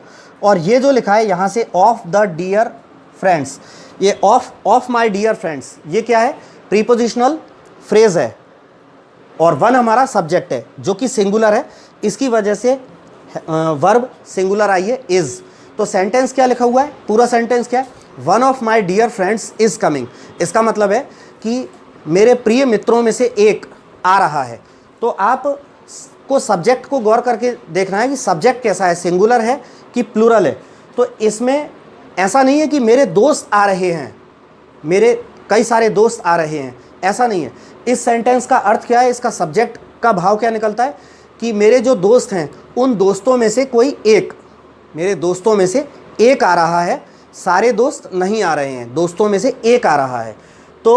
और ये जो लिखा है यहाँ से ऑफ द डियर फ्रेंड्स, ये ऑफ माई डियर फ्रेंड्स, ये क्या है, प्रीपोजिशनल फ्रेज़ है, और वन हमारा सब्जेक्ट है जो कि सिंगुलर है, इसकी वजह से वर्ब सिंगुलर आई है इज़। तो सेंटेंस क्या लिखा हुआ है, पूरा सेंटेंस क्या है, one of my dear friends is coming. इसका मतलब है कि मेरे प्रिय मित्रों में से एक आ रहा है। तो आप को सब्जेक्ट को गौर करके देखना है कि सब्जेक्ट कैसा है, सिंगुलर है कि प्लूरल है। तो इसमें ऐसा नहीं है कि मेरे दोस्त आ रहे हैं, मेरे कई सारे दोस्त आ रहे हैं, ऐसा नहीं है। इस सेंटेंस का अर्थ क्या है, इसका सब्जेक्ट का भाव क्या निकलता है कि मेरे जो दोस्त हैं उन दोस्तों में से कोई एक, मेरे दोस्तों में से एक आ रहा है, सारे दोस्त नहीं आ रहे हैं, दोस्तों में से एक आ रहा है। तो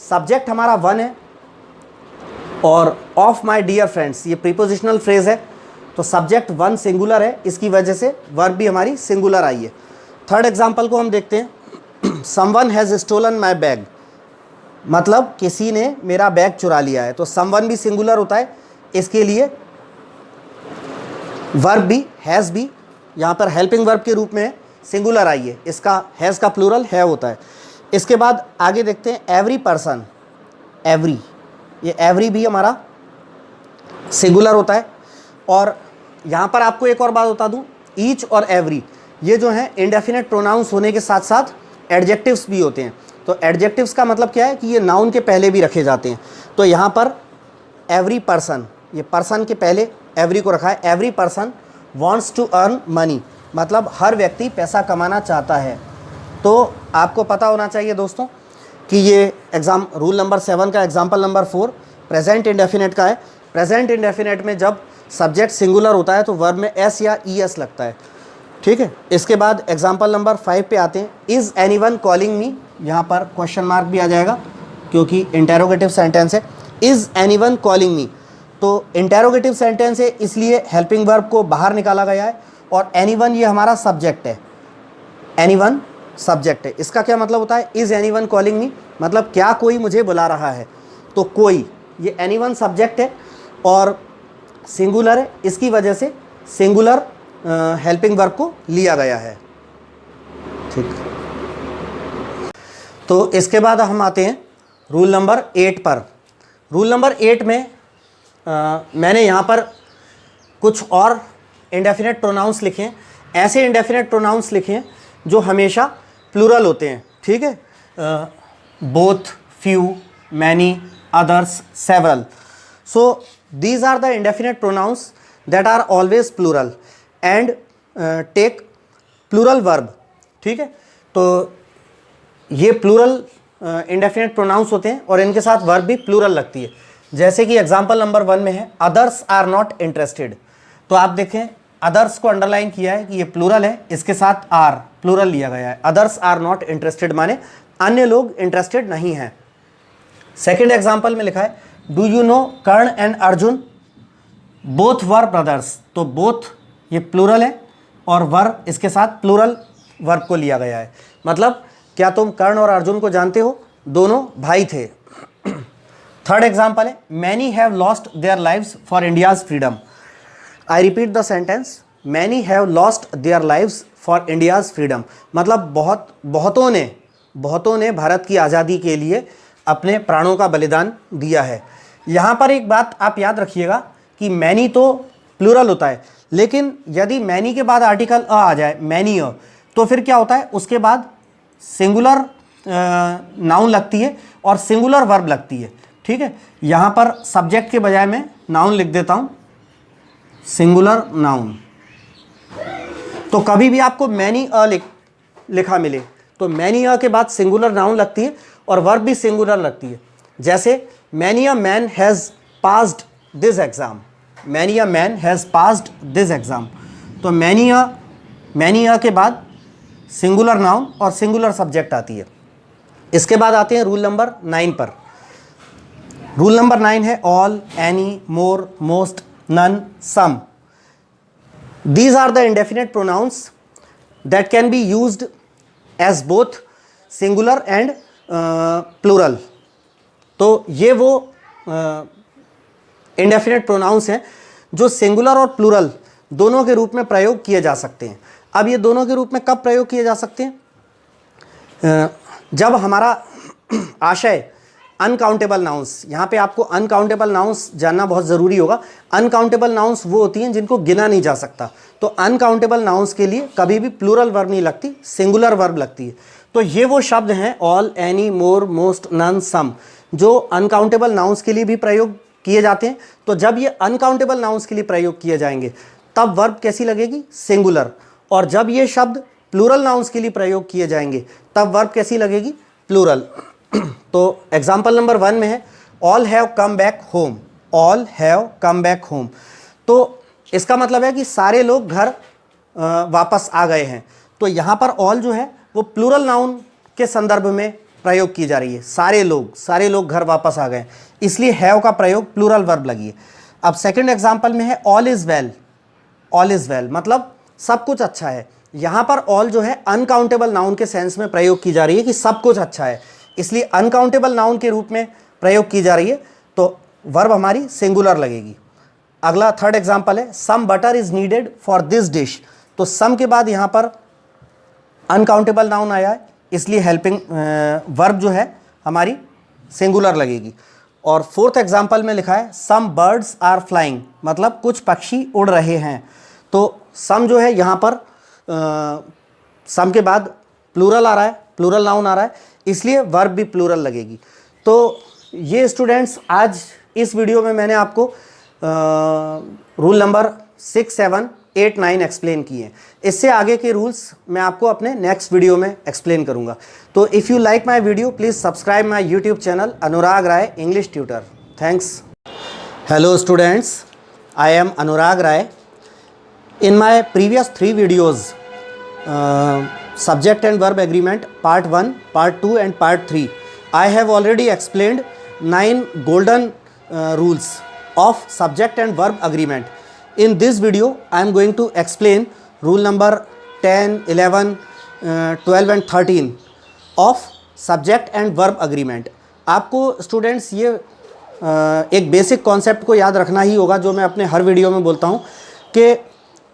सब्जेक्ट हमारा वन है, और ऑफ माई डियर फ्रेंड्स ये प्रीपोजिशनल फ्रेज़ है, तो सब्जेक्ट वन सिंगुलर है, इसकी वजह से वर्ब भी हमारी सिंगुलर आई है। थर्ड एग्जाम्पल को हम देखते हैं, someone has stolen my bag, मतलब किसी ने मेरा बैग चुरा लिया है। तो समवन भी सिंगुलर होता है, इसके लिए वर्ब भी हैज़ भी यहाँ पर हेल्पिंग वर्ब के रूप में सिंगुलर आई है, इसका हैज़ का प्लूरल है होता है। इसके बाद आगे देखते हैं, एवरी पर्सन, एवरी, ये एवरी भी हमारा सिंगुलर होता है। और यहाँ पर आपको एक और बात बता दूँ, ईच और एवरी ये जो हैं इंडेफिनेट प्रोनाउंस होने के साथ साथ एडजेक्टिव्स भी होते हैं। तो एडजेक्टिव्स का मतलब क्या है कि ये नाउन के पहले भी रखे जाते हैं। तो यहाँ पर एवरी पर्सन, ये पर्सन के पहले एवरी को रखा है। Every person wants to earn money, मतलब हर व्यक्ति पैसा कमाना चाहता है। तो आपको पता होना चाहिए दोस्तों कि ये एग्ज़ाम रूल नंबर 7 का एग्जाम्पल नंबर 4 प्रेजेंट इंडेफिनेट का है। प्रेजेंट इंडेफिनेट में जब सब्जेक्ट सिंगुलर होता है तो वर्ब में एस या ई एस लगता है। ठीक है, इसके बाद एग्जाम्पल नंबर 5 पे आते हैं, इज़ एनीवन कॉलिंग मी, यहाँ पर क्वेश्चन मार्क भी आ जाएगा क्योंकि इंटेरोगेटिव सेंटेंस है। इज़ एनीवन कॉलिंग मी, तो इंटेरोगेटिव सेंटेंस है इसलिए हेल्पिंग वर्ब को बाहर निकाला गया है, और एनीवन ये हमारा सब्जेक्ट है, एनीवन सब्जेक्ट है। इसका क्या मतलब होता है, इज़ एनीवन कॉलिंग मी, मतलब क्या कोई मुझे बुला रहा है। तो कोई, ये एनीवन सब्जेक्ट है और सिंगुलर है, इसकी वजह से सिंगुलर हेल्पिंग वर्ब को लिया गया है। ठीक, तो इसके बाद हम आते हैं रूल नंबर 8 पर। रूल नंबर 8 में मैंने यहाँ पर कुछ और इंडेफिनेट प्रोनाउंस लिखे हैं, ऐसे इंडेफिनेट प्रोनाउंस लिखे हैं जो हमेशा प्लूरल होते हैं। ठीक है, both, few, many, others, several. So these are the indefinite pronouns that are always plural and take plural verb. ठीक है, तो ये प्लूरल इंडेफिनेट प्रोनाउंस होते हैं और इनके साथ वर्ब भी प्लूरल लगती है। जैसे कि एग्जांपल नंबर 1 में है, अदर्स आर नॉट इंटरेस्टेड। तो आप देखें, अदर्स को अंडरलाइन किया है कि ये प्लूरल है, इसके साथ आर प्लूरल लिया गया है। अदर्स आर नॉट इंटरेस्टेड माने अन्य लोग इंटरेस्टेड नहीं हैं। सेकेंड एग्जाम्पल में लिखा है, do you know Karna and Arjun both were brothers. तो बोथ ये प्लूरल है और वर्ब इसके साथ प्लूरल वर्ब को लिया गया है, मतलब क्या तुम कर्ण और अर्जुन को जानते हो, दोनों भाई थे। थर्ड एग्जाम्पल है, many have lost their lives for India's freedom. I repeat the sentence, many have lost their lives for India's freedom, मतलब बहुतों ने भारत की आज़ादी के लिए अपने प्राणों का बलिदान दिया है। यहाँ पर एक बात आप याद रखिएगा कि मैनी तो प्लूरल होता है, लेकिन यदि मैनी के बाद आर्टिकल अ आ जाए, मैनी अ, तो फिर क्या होता है, उसके बाद सिंगुलर नाउन लगती है और सिंगुलर वर्ब लगती है। ठीक है, यहाँ पर सब्जेक्ट के बजाय मैं नाउन लिख देता हूँ, सिंगुलर नाउन। तो कभी भी आपको मैनी अ लिखा मिले तो मैनी अ के बाद सिंगुलर नाउन लगती है और वर्ब भी सिंगुलर लगती है। जैसे many a man has passed this exam, many a man has passed this exam. तो मैनी अ के बाद सिंगुलर नाउन और सिंगुलर सब्जेक्ट आती है। इसके बाद आते हैं रूल नंबर 9 पर। रूल नंबर 9 है all, any, more, most, none, some. These are the indefinite pronouns that can be used as both singular and plural. तो ये वो indefinite pronouns हैं जो singular और plural दोनों के रूप में प्रयोग किए जा सकते हैं। अब ये दोनों के रूप में कब प्रयोग किए जा सकते हैं? जब हमारा आशय अनकाउंटेबल नाउंस, यहाँ पे आपको अनकाउंटेबल नाउंस जानना बहुत ज़रूरी होगा। अनकाउंटेबल नाउंस वो होती हैं जिनको गिना नहीं जा सकता। तो अनकाउंटेबल नाउंस के लिए कभी भी प्लूरल वर्ब नहीं लगती, सिंगुलर वर्ब लगती है। तो ये वो शब्द हैं all, any, more, most, none, सम, जो अनकाउंटेबल नाउंस के लिए भी प्रयोग किए जाते हैं। तो जब ये अनकाउंटेबल नाउंस के लिए प्रयोग किए जाएंगे तब वर्ब कैसी लगेगी? सिंगुलर। और जब ये शब्द प्लूरल नाउंस के लिए प्रयोग किए जाएंगे तब वर्ब कैसी लगेगी? प्लूरल। तो एग्जाम्पल नंबर 1 में है all have come back home, all have come back home. तो इसका मतलब है कि सारे लोग घर वापस आ गए हैं। तो यहाँ पर ऑल जो है वो प्लूरल नाउन के संदर्भ में प्रयोग की जा रही है। सारे लोग घर वापस आ गए, इसलिए हैव का प्रयोग प्लूरल वर्ब लगी है। अब सेकंड एग्जाम्पल में है all is well, all is well मतलब सब कुछ अच्छा है। यहाँ पर ऑल जो है अनकाउंटेबल नाउन के सेंस में प्रयोग की जा रही है कि सब कुछ अच्छा है, इसलिए अनकाउंटेबल नाउन के रूप में प्रयोग की जा रही है। तो वर्ब हमारी सिंगुलर लगेगी। अगला थर्ड एग्जाम्पल है some butter is needed for this dish. तो सम के बाद यहाँ पर अनकाउंटेबल नाउन आया है, इसलिए हेल्पिंग वर्ब जो है हमारी सिंगुलर लगेगी। और फोर्थ एग्जाम्पल में लिखा है सम बर्ड्स आर फ्लाइंग, मतलब कुछ पक्षी उड़ रहे हैं। तो सम जो है यहाँ पर सम के बाद प्लूरल आ रहा है, प्लूरल नाउन आ रहा है, इसलिए वर्ब भी प्लूरल लगेगी। तो ये स्टूडेंट्स आज इस वीडियो में मैंने आपको रूल नंबर 6, 7, 8, 9 एक्सप्लेन किए। इससे आगे के रूल्स मैं आपको अपने नेक्स्ट वीडियो में एक्सप्लेन करूंगा। तो if you like my video please subscribe my YouTube channel Anurag Rai English tutor. Thanks. Hello students, I am Anurag Rai. In my previous 3 videos, subject and verb agreement part 1, part 2 and part 3, I have already explained 9 golden rules of subject and verb agreement. In this video, I am going to explain rule number 10, 11, 12 and 13 of subject and verb agreement. आपको स्टूडेंट्स ये एक बेसिक कॉन्सेप्ट को याद रखना ही होगा, जो मैं अपने हर वीडियो में बोलता हूँ कि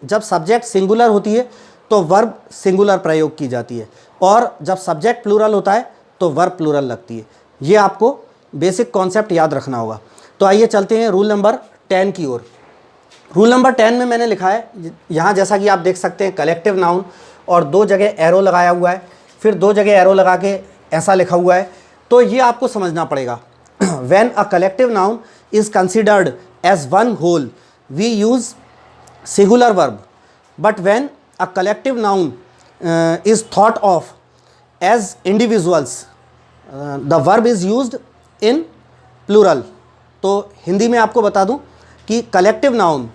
जब सब्जेक्ट सिंगुलर होती है तो वर्ब सिंगुलर प्रयोग की जाती है, और जब सब्जेक्ट प्लूरल होता है तो वर्ब प्लूरल लगती है। ये आपको बेसिक कॉन्सेप्ट याद रखना होगा। तो आइए चलते हैं रूल नंबर 10 की ओर। रूल नंबर 10 में मैंने लिखा है, यहाँ जैसा कि आप देख सकते हैं कलेक्टिव नाउन, और 2 जगह एरो लगाया हुआ है, फिर 2 जगह एरो लगा के ऐसा लिखा हुआ है। तो ये आपको समझना पड़ेगा। When a collective noun is considered as one whole we use singular verb, but when a collective noun is thought of as individuals, the verb is used in plural. तो हिंदी में आपको बता दूं कि कलेक्टिव नाउन,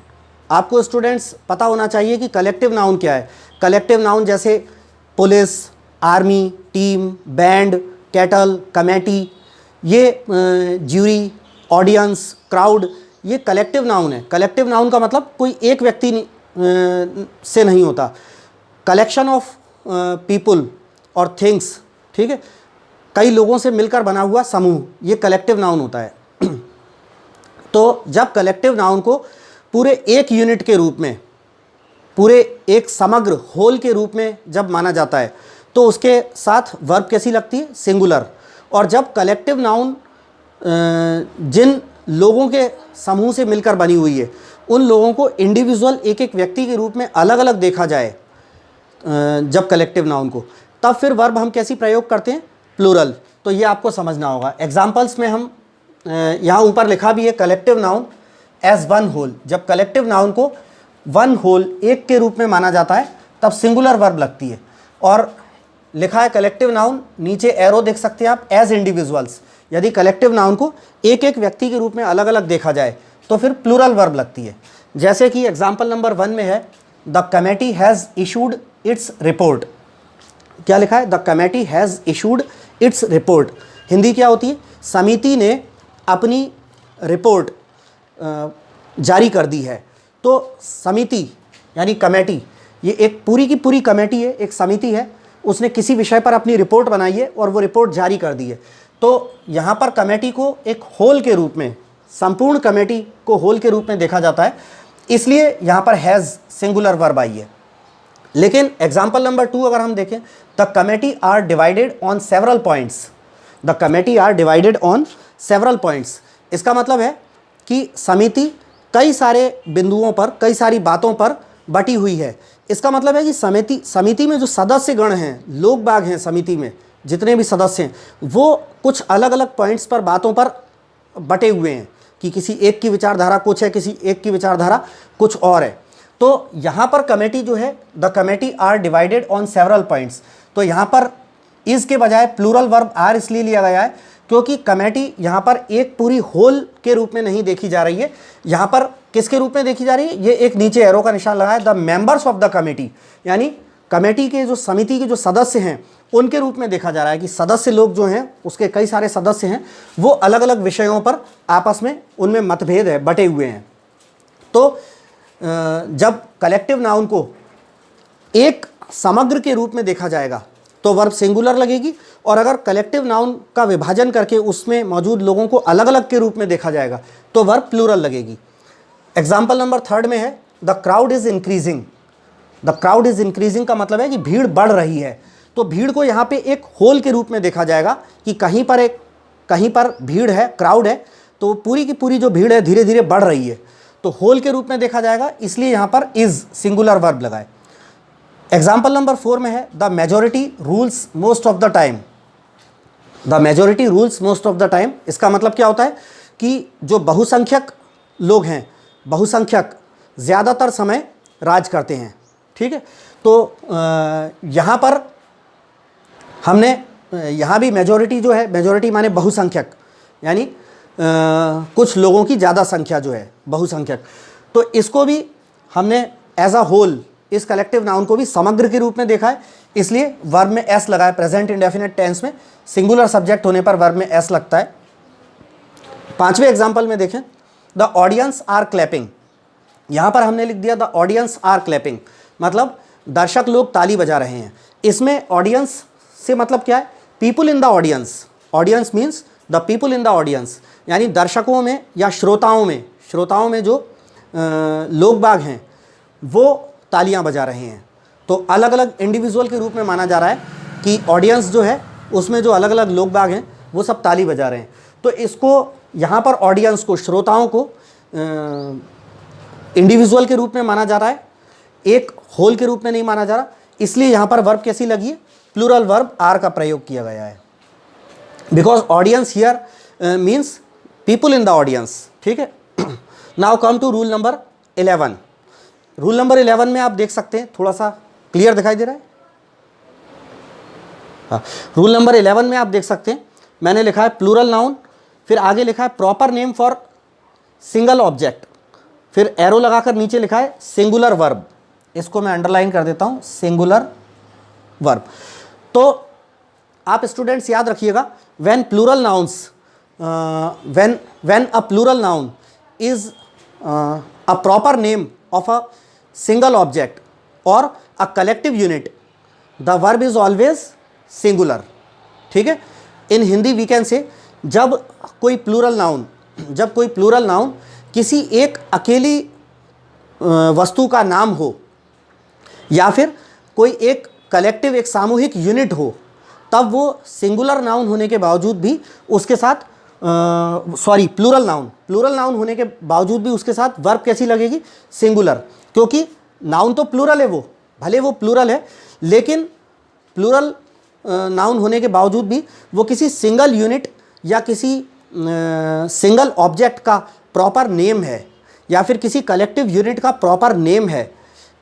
आपको स्टूडेंट्स पता होना चाहिए कि कलेक्टिव नाउन क्या है। कलेक्टिव नाउन जैसे police, army, team, band, cattle, committee, ये ज्यूरी, ऑडियंस, क्राउड, ये कलेक्टिव नाउन है। कलेक्टिव नाउन का मतलब कोई एक व्यक्ति से नहीं होता, कलेक्शन ऑफ पीपल और थिंग्स, ठीक है, कई लोगों से मिलकर बना हुआ समूह, ये कलेक्टिव नाउन होता है। तो जब कलेक्टिव नाउन को पूरे एक यूनिट के रूप में, पूरे एक समग्र होल के रूप में जब माना जाता है तो उसके साथ वर्ब कैसी लगती है? सिंगुलर। और जब कलेक्टिव नाउन जिन लोगों के समूह से मिलकर बनी हुई है, उन लोगों को इंडिविजुअल एक एक व्यक्ति के रूप में अलग अलग देखा जाए जब कलेक्टिव नाउन को, तब फिर वर्ब हम कैसी प्रयोग करते हैं, प्लूरल। तो ये आपको समझना होगा। एग्जाम्पल्स में हम यहाँ ऊपर लिखा भी है collective noun as one whole. जब कलेक्टिव नाउन को वन होल, एक के रूप में माना जाता है, तब सिंगुलर वर्ब लगती है। और लिखा है कलेक्टिव नाउन, नीचे एरो देख सकते हैं आप, एज इंडिविजुअल्स। यदि कलेक्टिव नाउन को एक एक व्यक्ति के रूप में अलग अलग देखा जाए तो फिर प्लूरल वर्ब लगती है। जैसे कि एग्जाम्पल नंबर 1 में है the committee has issued its report. क्या लिखा है, the committee has issued its report. Hindi क्या होती है, समिति ने अपनी रिपोर्ट जारी कर दी है। तो समिति यानी कमेटी, ये एक पूरी की पूरी कमेटी है, एक समिति है, उसने किसी विषय पर अपनी रिपोर्ट बनाई है और वो रिपोर्ट जारी कर दी है। तो यहाँ पर कमेटी को एक होल के रूप में, संपूर्ण कमेटी को होल के रूप में देखा जाता है, इसलिए यहाँ पर हैज़ सिंगुलर वर्ब आई है। लेकिन एग्जाम्पल नंबर 2 अगर हम देखें, the committee are divided on several points. The committee are divided on several points, इसका मतलब है कि समिति कई सारे बिंदुओं पर, कई सारी बातों पर बटी हुई है। इसका मतलब है कि समिति में जो सदस्यगण हैं, लोग बाग हैं, समिति में जितने भी सदस्य हैं, वो कुछ अलग अलग पॉइंट्स पर, बातों पर बटे हुए हैं कि किसी एक की विचारधारा कुछ है, किसी एक की विचारधारा कुछ और है। तो यहाँ पर कमेटी जो है, the committee are divided on several points, तो यहाँ पर इज़ के बजाय प्लूरल वर्ब आर इसलिए लिया गया है क्योंकि कमेटी यहाँ पर एक पूरी होल के रूप में नहीं देखी जा रही है। यहाँ पर किसके रूप में देखी जा रही है, ये एक नीचे एरो का निशान लगा है, the members of the committee, यानी कमेटी के जो, समिति के जो सदस्य हैं उनके रूप में देखा जा रहा है कि सदस्य लोग जो हैं, उसके कई सारे सदस्य हैं, वो अलग अलग विषयों पर आपस में उनमें मतभेद है, बटे हुए हैं। तो जब कलेक्टिव नाउन को एक समग्र के रूप में देखा जाएगा तो वर्ब सिंगुलर लगेगी, और अगर कलेक्टिव नाउन का विभाजन करके उसमें मौजूद लोगों को अलग अलग के रूप में देखा जाएगा तो वर्ब प्लूरल लगेगी। एग्जाम्पल नंबर 3 में है the crowd is increasing. The crowd is increasing का मतलब है कि भीड़ बढ़ रही है। तो भीड़ को यहाँ पे एक होल के रूप में देखा जाएगा कि कहीं पर भीड़ है, क्राउड है, तो पूरी की पूरी जो भीड़ है धीरे धीरे बढ़ रही है, तो होल के रूप में देखा जाएगा, इसलिए यहाँ पर इज़ सिंगुलर वर्ब लगाए। एग्जाम्पल नंबर 4 में है the majority rules most of the time. The majority rules most of the time, इसका मतलब क्या होता है कि जो बहुसंख्यक लोग हैं, बहुसंख्यक ज़्यादातर समय राज करते हैं। ठीक है, तो यहाँ पर हमने यहाँ भी मेजॉरिटी जो है, मेजॉरिटी माने बहुसंख्यक, यानी कुछ लोगों की ज़्यादा संख्या जो है, बहुसंख्यक, तो इसको भी हमने एज अ होल, इस कलेक्टिव नाउन को भी समग्र के रूप में देखा है, इसलिए वर्ब में एस लगा है। प्रेजेंट इंडेफिनिट टेंस में सिंगुलर सब्जेक्ट होने पर वर्ब में एस लगता है। 5वें एग्जाम्पल में देखें, द ऑडियंस आर क्लैपिंग। यहाँ पर हमने लिख दिया द ऑडियंस आर क्लैपिंग, मतलब दर्शक लोग ताली बजा रहे हैं। इसमें ऑडियंस से मतलब क्या है, people in the audience. Audience means the people in the audience, यानी दर्शकों में या श्रोताओं में जो लोग बाग हैं वो तालियां बजा रहे हैं। तो अलग अलग इंडिविजुअल के रूप में माना जा रहा है कि ऑडियंस जो है उसमें जो अलग अलग लोग बाग हैं वो सब ताली बजा रहे हैं। तो इसको यहाँ पर ऑडियंस को, श्रोताओं को इंडिविजुअल के रूप में माना जा रहा है, एक होल के रूप में नहीं माना जा रहा, इसलिए यहाँ पर वर्ब कैसी लगी है, प्लूरल वर्ब आर का प्रयोग किया गया है। Because audience here means people in the audience. ठीक है, now come to rule number 11। Rule number 11 में आप देख सकते हैं, थोड़ा सा क्लियर दिखाई दे रहा है। हाँ, रूल नंबर 11 में आप देख सकते हैं, मैंने लिखा है प्लूरल नाउन, फिर आगे लिखा है proper name for single object, फिर एरो लगाकर नीचे लिखा है सिंगुलर वर्ब। इसको मैं अंडरलाइन कर देता हूँ, सिंगुलर वर्ब। तो आप स्टूडेंट्स याद रखिएगा, when plural nouns, when a plural noun is a proper name of a single object or a collective unit, the verb is always singular. ठीक है, इन हिंदी वी कैन से जब कोई प्लूरल नाउन किसी एक अकेली वस्तु का नाम हो या फिर कोई एक कलेक्टिव, एक सामूहिक यूनिट हो, तब वो सिंगुलर नाउन होने के बावजूद भी उसके साथ सॉरी प्लूरल नाउन होने के बावजूद भी उसके साथ वर्ब कैसी लगेगी, सिंगुलर, क्योंकि नाउन तो प्लूरल है, वो भले वो प्लूरल है लेकिन प्लूरल नाउन होने के बावजूद भी वो किसी सिंगल यूनिट या किसी सिंगल ऑब्जेक्ट का प्रॉपर नेम है या फिर किसी कलेक्टिव यूनिट का प्रॉपर नेम है,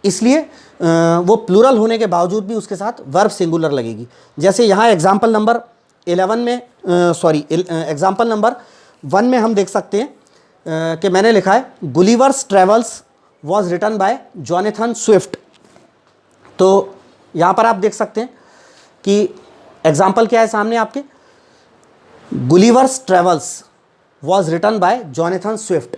इसलिए वो प्लूरल होने के बावजूद भी उसके साथ वर्ब सिंगुलर लगेगी। जैसे यहाँ एग्जाम्पल नंबर 11 में एग्जाम्पल नंबर 1 में हम देख सकते हैं कि मैंने लिखा है Gulliver's Travels was written by Jonathan Swift. तो यहाँ पर आप देख सकते हैं कि एग्जाम्पल क्या है सामने आपके, Gulliver's Travels was written by Jonathan Swift.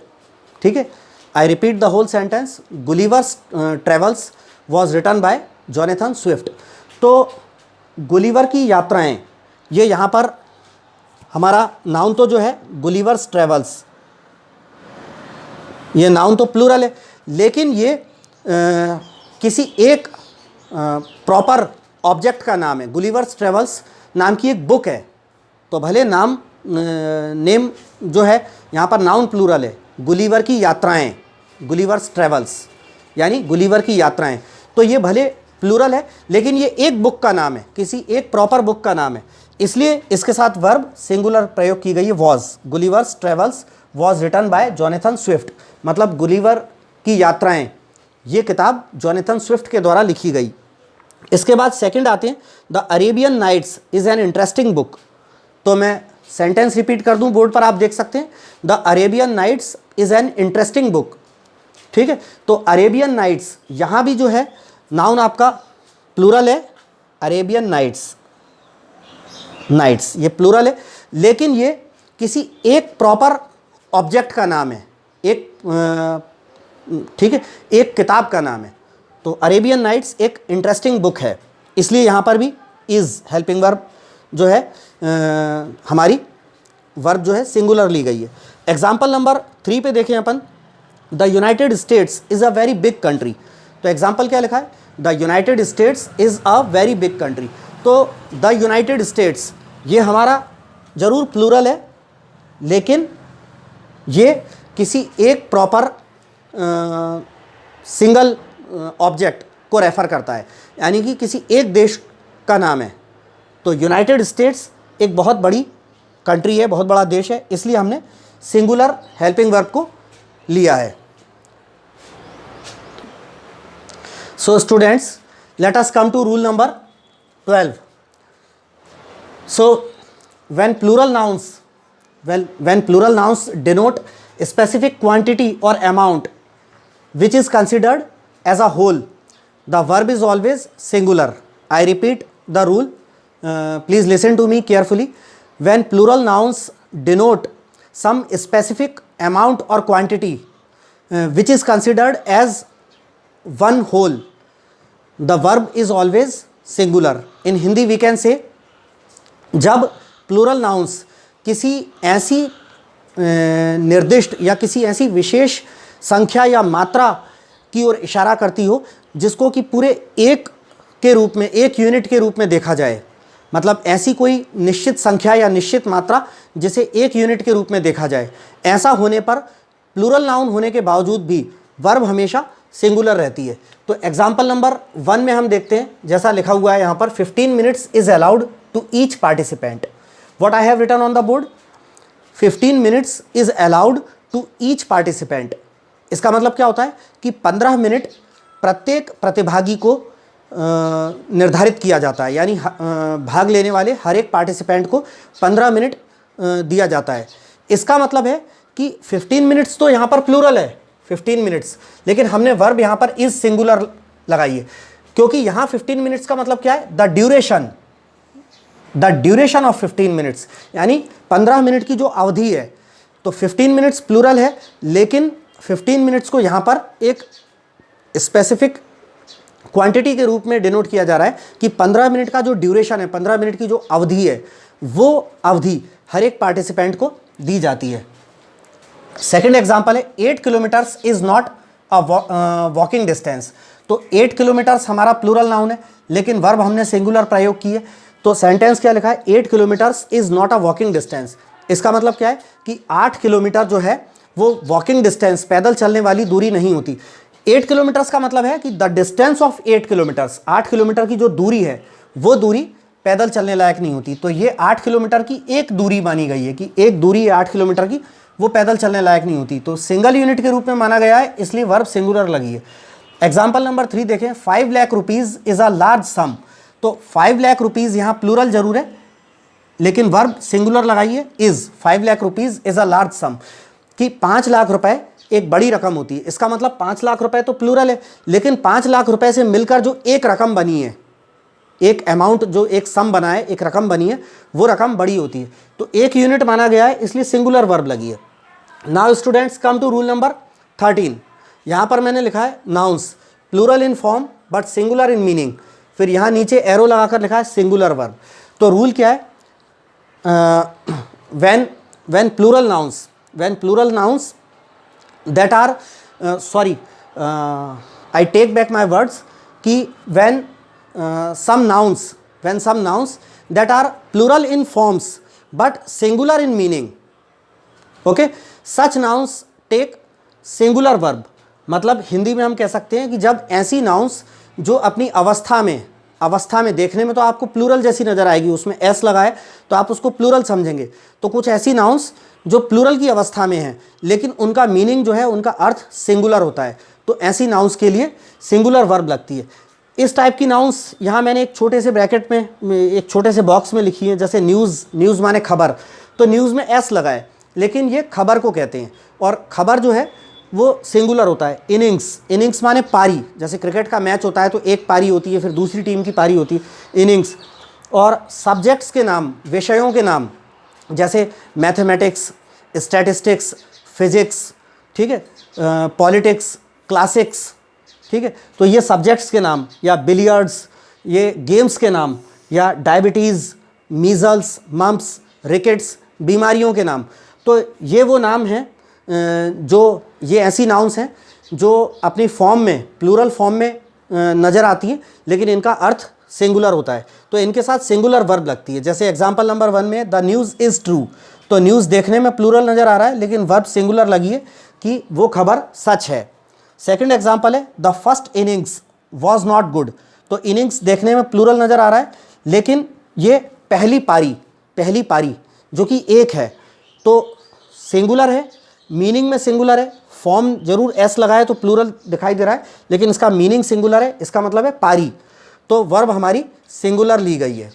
ठीक है, I repeat the whole sentence, Gulliver's Travels was written by Jonathan Swift. तो गुलिवर की यात्राएं, ये यहाँ पर हमारा नाउन तो जो है गुलिवर्स ट्रेवल्स, ये नाउन तो प्लूरल है लेकिन ये किसी एक प्रॉपर ऑब्जेक्ट का नाम है। गुलिवर्स ट्रेवल्स नाम की एक बुक है, तो भले नेम जो है यहाँ पर नाउन प्लूरल है, गुलिवर की यात्राएं, गुलिवर्स ट्रेवल्स यानी गुलिवर की यात्राएं, तो ये भले प्लूरल है लेकिन ये एक बुक का नाम है, किसी एक प्रॉपर बुक का नाम है, इसलिए इसके साथ वर्ब सिंगुलर प्रयोग की गई है was. Gulliver's Travels was written by Jonathan Swift, मतलब गुलिवर की यात्राएं, ये किताब जॉनथन स्विफ्ट के द्वारा लिखी गई। इसके बाद सेकंड आते हैं, the Arabian Nights is an interesting book. तो मैं सेंटेंस रिपीट कर दूं, बोर्ड पर आप देख सकते हैं, the Arabian Nights is an interesting book. ठीक है, तो अरेबियन नाइट्स, यहाँ भी जो है नाउन आपका प्लूरल है, अरेबियन नाइट्स ये प्लूरल है लेकिन ये किसी एक प्रॉपर ऑब्जेक्ट का नाम है, एक ठीक है, एक किताब का नाम है। तो अरेबियन नाइट्स एक इंटरेस्टिंग बुक है, इसलिए यहाँ पर भी इज़ हेल्पिंग वर्ब जो है हमारी वर्ब जो है सिंगुलर ली गई है। एग्जाम्पल नंबर 3 पे देखें अपन, the United States is a very big country. तो एग्जाम्पल क्या लिखा है, the United States is a very big country. तो द यूनाइटेड स्टेट्स ये हमारा ज़रूर प्लूरल है लेकिन ये किसी एक प्रॉपर सिंगल ऑब्जेक्ट को रेफ़र करता है, यानी कि किसी एक देश का नाम है। तो यूनाइटेड स्टेट्स एक बहुत बड़ी कंट्री है, बहुत बड़ा देश है, इसलिए हमने सिंगुलर हेल्पिंग वर्ब को लिया है। So students, let us come to rule number 12. So when plural nouns denote a specific quantity or amount which is considered as a whole, the verb is always singular. I repeat the rule, please listen to me carefully. When plural nouns denote some specific amount or quantity which is considered as one whole, the verb is always singular. In Hindi we can say, जब प्लूरल नाउंस किसी ऐसी निर्दिष्ट या किसी ऐसी विशेष संख्या या मात्रा की ओर इशारा करती हो जिसको कि पूरे एक के रूप में, एक यूनिट के रूप में देखा जाए, मतलब ऐसी कोई निश्चित संख्या या निश्चित मात्रा जिसे एक यूनिट के रूप में देखा जाए, ऐसा होने पर प्लूरल नाउन होने के बावजूद भी वर्ब हमेशा सिंगुलर रहती है। तो एग्जाम्पल नंबर 1 में हम देखते हैं, जैसा लिखा हुआ है यहाँ पर, 15 minutes is allowed to each participant. What I have written on the board, 15 minutes is allowed to each participant. इसका मतलब क्या होता है कि 15 मिनट प्रत्येक प्रतिभागी को निर्धारित किया जाता है, यानी भाग लेने वाले हर एक पार्टिसिपेंट को 15 मिनट दिया जाता है। इसका मतलब है कि 15 मिनट्स तो यहाँ पर प्लूरल है, 15 मिनट्स, लेकिन हमने वर्ब यहाँ पर इज सिंगुलर लगाई है, क्योंकि यहाँ 15 मिनट्स का मतलब क्या है, द ड्यूरेशन ऑफ 15 मिनट्स, यानी 15 मिनट की जो अवधि है। तो 15 मिनट्स प्लूरल है लेकिन 15 मिनट्स को यहाँ पर एक स्पेसिफिक क्वांटिटी के रूप में डिनोट किया जा रहा है कि 15 मिनट का जो ड्यूरेशन है, 15 मिनट की जो अवधि है, वो अवधि हर एक पार्टिसिपेंट को दी जाती है। सेकेंड एग्जाम्पल है, 8 kilometres is not a walking distance. तो 8 किलोमीटर्स हमारा प्लूरल नाउन है लेकिन वर्ब हमने सिंगुलर प्रयोग की है। तो सेंटेंस क्या लिखा है, 8 kilometres is not a walking distance. इसका मतलब क्या है कि 8 किलोमीटर जो है वो वॉकिंग डिस्टेंस, पैदल चलने वाली दूरी नहीं होती। 8 किलोमीटर्स का मतलब है कि the distance of 8 kilometres, 8 kilometre की जो दूरी है वो दूरी पैदल चलने लायक नहीं होती। तो ये 8 किलोमीटर की एक दूरी मानी गई है कि एक दूरी है 8 किलोमीटर की, वो पैदल चलने लायक नहीं होती। तो सिंगल यूनिट के रूप में माना गया है, इसलिए वर्ब सिंगुलर लगी है। एग्जाम्पल नंबर 3 देखें, 5 lakh rupees is a large सम। तो 5 लाख रुपीज़ यहाँ प्लूरल जरूर है, लेकिन वर्ब सिंगुलर लगाइए, is. 5 lakh rupees is a large सम, कि 5 लाख रुपए एक बड़ी रकम होती है। इसका मतलब 5 लाख रुपए तो प्लूरल है, लेकिन 5 लाख रुपए से मिलकर जो एक रकम बनी है, एक अमाउंट जो एक सम बना है, एक रकम बनी है, वो रकम बड़ी होती है। तो एक यूनिट माना गया है, इसलिए सिंगुलर वर्ब लगी है। Now students come to rule number 13। यहाँ पर मैंने लिखा है nouns plural in form but singular in meaning, फिर यहाँ नीचे एरो लगाकर लिखा है सिंगुलर वर्ब। तो रूल क्या है, when plural nouns that are I take back my words, कि when some nouns that are plural in forms but singular in meaning, okay, such nouns take singular verb। मतलब हिंदी में हम कह सकते हैं कि जब ऐसी नाउंस जो अपनी अवस्था में देखने में तो आपको प्लूरल जैसी नज़र आएगी, उसमें एस लगाए तो आप उसको प्लूरल समझेंगे। तो कुछ ऐसी नाउंस जो प्लूरल की अवस्था में हैं, लेकिन उनका मीनिंग जो है, उनका अर्थ सिंगुलर होता है, तो ऐसी नाउंस के लिए सिंगुलर वर्ब लगती है। इस टाइप की नाउंस यहाँ मैंने एक छोटे से ब्रैकेट में, एक छोटे से बॉक्स में लिखी है। जैसे न्यूज़ माने खबर, तो न्यूज़ में एस लगाए, लेकिन ये खबर को कहते हैं, और खबर जो है वो सिंगुलर होता है। इनिंग्स माने पारी, जैसे क्रिकेट का मैच होता है तो एक पारी होती है, फिर दूसरी टीम की पारी होती है, इनिंग्स। और सब्जेक्ट्स के नाम, विषयों के नाम, जैसे मैथमेटिक्स, स्टैटिस्टिक्स, फिजिक्स, ठीक है, पॉलिटिक्स, क्लासिक्स, ठीक है। तो ये सब्जेक्ट्स के नाम, या बिलियर्ड्स, ये गेम्स के नाम, या डायबिटीज़, मीज़ल्स, मम्प्स, रिकेट्स, बीमारियों के नाम। तो ये वो नाम हैं जो, ये ऐसी नाउंस हैं जो अपनी फॉर्म में, प्लूरल फॉर्म में नज़र आती हैं, लेकिन इनका अर्थ सिंगुलर होता है, तो इनके साथ सिंगुलर वर्ब लगती है। जैसे एग्जांपल नंबर 1 में द न्यूज़ इज़ ट्रू, तो न्यूज़ देखने में प्लूरल नज़र आ रहा है, लेकिन वर्ब सिंगुलर लगी है कि वो खबर सच है। सेकंड एग्जांपल है the first innings was not good, तो इनिंग्स देखने में प्लूरल नज़र आ रहा है, लेकिन ये पहली पारी जो कि एक है, तो सिंगुलर है, मीनिंग में सिंगुलर है, फॉर्म जरूर एस लगाए तो प्लूरल दिखाई दे रहा है, लेकिन इसका मीनिंग सिंगुलर है, इसका मतलब है पारी, तो वर्ब हमारी सिंगुलर ली गई है।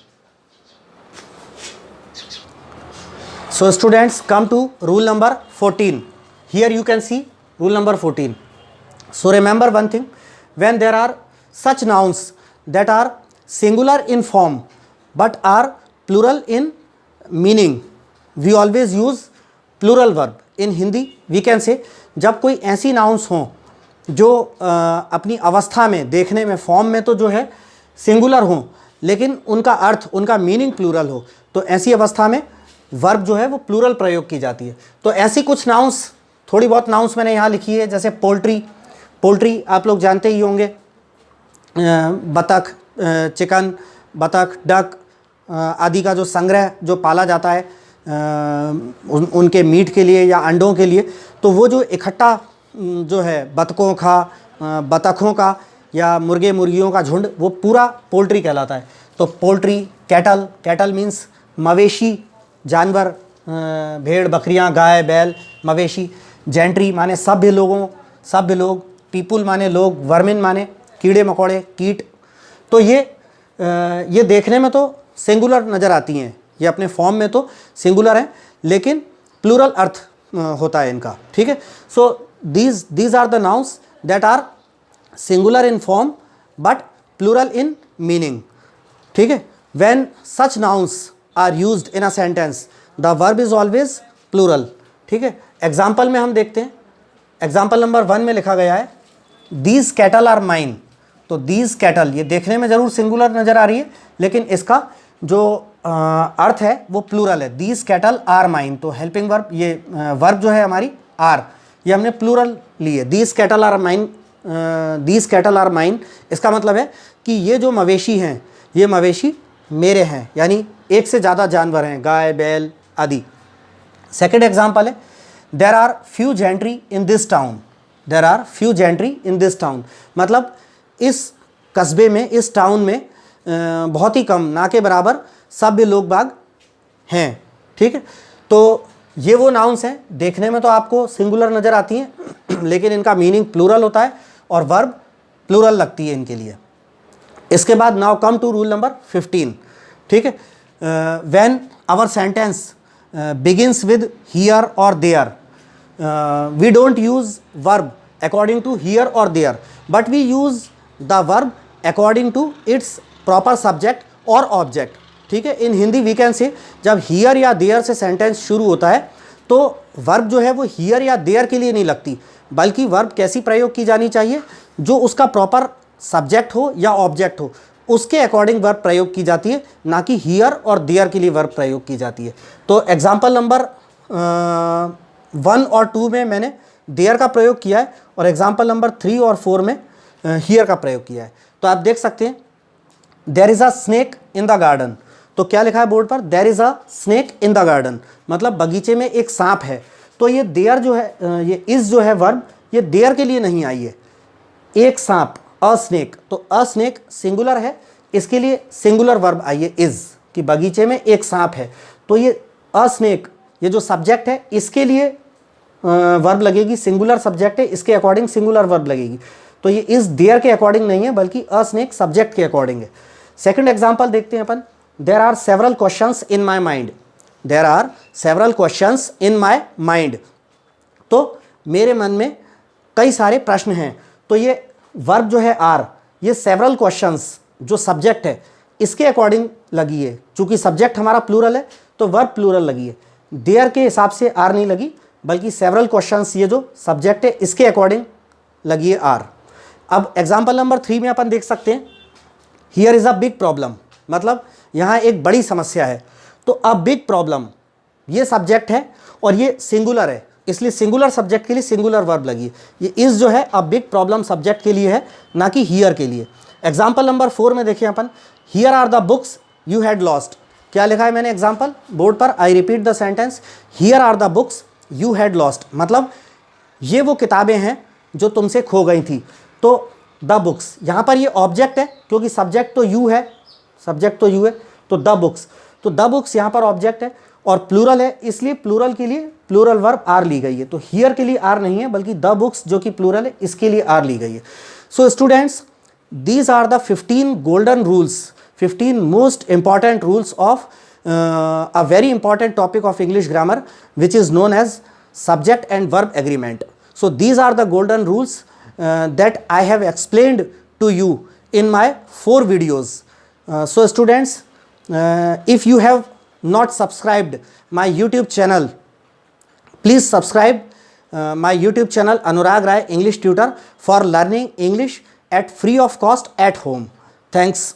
So students come to rule number 14। Here you can see rule number 14। So remember one thing, when there are such nouns that are singular in form but are plural in meaning, we always use plural verb. In Hindi we can say, जब कोई ऐसी नाउंस हों जो अपनी अवस्था में, देखने में, फॉर्म में तो जो है सिंगुलर हों, लेकिन उनका अर्थ, उनका मीनिंग प्लूरल हो, तो ऐसी अवस्था में वर्ब जो है वो प्लूरल प्रयोग की जाती है। तो ऐसी कुछ नाउंस, थोड़ी बहुत नाउंस मैंने यहाँ लिखी है, जैसे पोल्ट्री आप लोग जानते ही होंगे, बतख, चिकन, बतख, डक आदि का जो संग्रह जो पाला जाता है उनके मीट के लिए या अंडों के लिए, तो वो जो इकट्ठा जो है बतखों का या मुर्गे मुर्गियों का झुंड, वो पूरा पोल्ट्री कहलाता है। तो पोल्ट्री, कैटल मीन्स मवेशी, जानवर, भेड़, बकरियां, गाय, बैल, मवेशी। जेंट्री माने सभ्य लोग। पीपुल माने लोग। वर्मिन माने कीड़े मकोड़े, कीट। तो ये देखने में तो सिंगुलर नज़र आती हैं, ये अपने फॉर्म में तो सिंगुलर है, लेकिन प्लूरल अर्थ होता है इनका, ठीक है। So these are the nouns that are singular in form but plural in meaning, ठीक है। When such nouns are used in a sentence the verb is always plural, ठीक है। एग्जाम्पल में हम देखते हैं, एग्जाम्पल नंबर 1 में लिखा गया है दीज कैटल आर माइन। तो दीज कैटल, ये देखने में ज़रूर सिंगुलर नज़र आ रही है, लेकिन इसका जो अर्थ है वो प्लूरल है। दीज कैटल आर माइन, तो हेल्पिंग वर्ब, ये वर्ब जो है हमारी आर, ये हमने प्लूरल ली है। दीज कैटल आर माइन, इसका मतलब है कि ये जो मवेशी हैं, ये मवेशी मेरे हैं, यानी एक से ज़्यादा जानवर हैं, गाय, बैल आदि। सेकेंड एग्जाम्पल है, there are few gentry in this town, there are few gentry in this town, मतलब इस कस्बे में, इस टाउन में बहुत ही कम, ना के बराबर सभ्य लोग बाग हैं। ठीक है, तो ये वो नाउन्स हैं, देखने में तो आपको सिंगुलर नज़र आती हैं लेकिन इनका मीनिंग प्लूरल होता है और वर्ब प्लूरल लगती है इनके लिए। इसके बाद now come to rule number 15। ठीक है, when our sentence begins with here or there, we don't use verb according to here or there, but we use the verb according to its proper subject or object. ठीक है, इन हिंदी वी कैन से जब हियर या देयर से सेंटेंस शुरू होता है तो वर्ब जो है वो हियर या देयर के लिए नहीं लगती, बल्कि वर्ब कैसी प्रयोग की जानी चाहिए, जो उसका प्रॉपर सब्जेक्ट हो या ऑब्जेक्ट हो उसके अकॉर्डिंग वर्ब प्रयोग की जाती है, ना कि हियर और देयर के लिए वर्ब प्रयोग की जाती है। तो एग्जाम्पल नंबर 1 और 2 में मैंने देयर का प्रयोग किया है और एग्जाम्पल नंबर 3 और 4 में हियर का प्रयोग किया है। तो आप देख सकते हैं, there is a snake in the garden, तो क्या लिखा है बोर्ड पर, there is a snake in the garden, मतलब बगीचे में एक सांप है। तो ये देयर जो है, ये इज़ जो है वर्ब, ये देयर के लिए नहीं आई है। एक सांप, अ स्नेक, तो अ स्नेक सिंगुलर है, इसके लिए सिंगुलर वर्ब आई है इज़, कि बगीचे में एक सांप है। तो ये अ स्नेक, ये जो सब्जेक्ट है इसके लिए वर्ब लगेगी, सिंगुलर सब्जेक्ट है, इसके अकॉर्डिंग सिंगुलर वर्ब लगेगी। तो ये इज़ देयर के अकॉर्डिंग नहीं है, बल्कि अ स्नेक सब्जेक्ट के अकॉर्डिंग है। सेकंड एग्जांपल देखते हैं अपन, there are several questions in my mind, there are several questions in my mind, तो मेरे मन में कई सारे प्रश्न हैं। तो ये वर्ब जो है आर, ये सेवरल क्वेश्चंस जो सब्जेक्ट है इसके अकॉर्डिंग लगी है, चूंकि सब्जेक्ट हमारा प्लूरल है तो वर्ब प्लूरल लगी है। देयर के हिसाब से आर नहीं लगी, बल्कि सेवरल क्वेश्चंस, ये जो सब्जेक्ट है इसके अकॉर्डिंग लगी है आर। अब एग्जाम्पल नंबर 3 में अपन देख सकते हैं, here is a big problem, मतलब यहाँ एक बड़ी समस्या है। तो अ बिग प्रॉब्लम ये सब्जेक्ट है और ये सिंगुलर है, इसलिए सिंगुलर सब्जेक्ट के लिए सिंगुलर वर्ब लगी है। ये इज़ जो है अ बिग प्रॉब्लम सब्जेक्ट के लिए है, ना कि हियर के लिए। एग्जाम्पल नंबर 4 में देखिए अपन, here are the books you had lost, क्या लिखा है मैंने एग्जाम्पल बोर्ड पर, I repeat the sentence, here are the books you had lost, मतलब ये वो किताबें हैं जो तुमसे खो गई थी। तो द बुक्स, यहाँ पर ये ऑब्जेक्ट है, क्योंकि सब्जेक्ट तो यू है, सब्जेक्ट तो यू है, तो द बुक्स, तो द बुक्स यहाँ पर ऑब्जेक्ट है और प्लूरल है, इसलिए प्लूरल के लिए प्लूरल वर्ब आर ली गई है। तो हियर के लिए आर नहीं है, बल्कि द बुक्स जो कि प्लूरल है इसके लिए आर ली गई है। So students, these are the 15 golden rules, 15 most important rules of a very important topic of English grammar, which is known as subject and verb agreement. So these are the golden rules that I have explained to you in my 4 videos. So students, if you have not subscribed my YouTube channel, please subscribe my YouTube channel Anurag Rai English Tutor for learning English at free of cost at home. Thanks.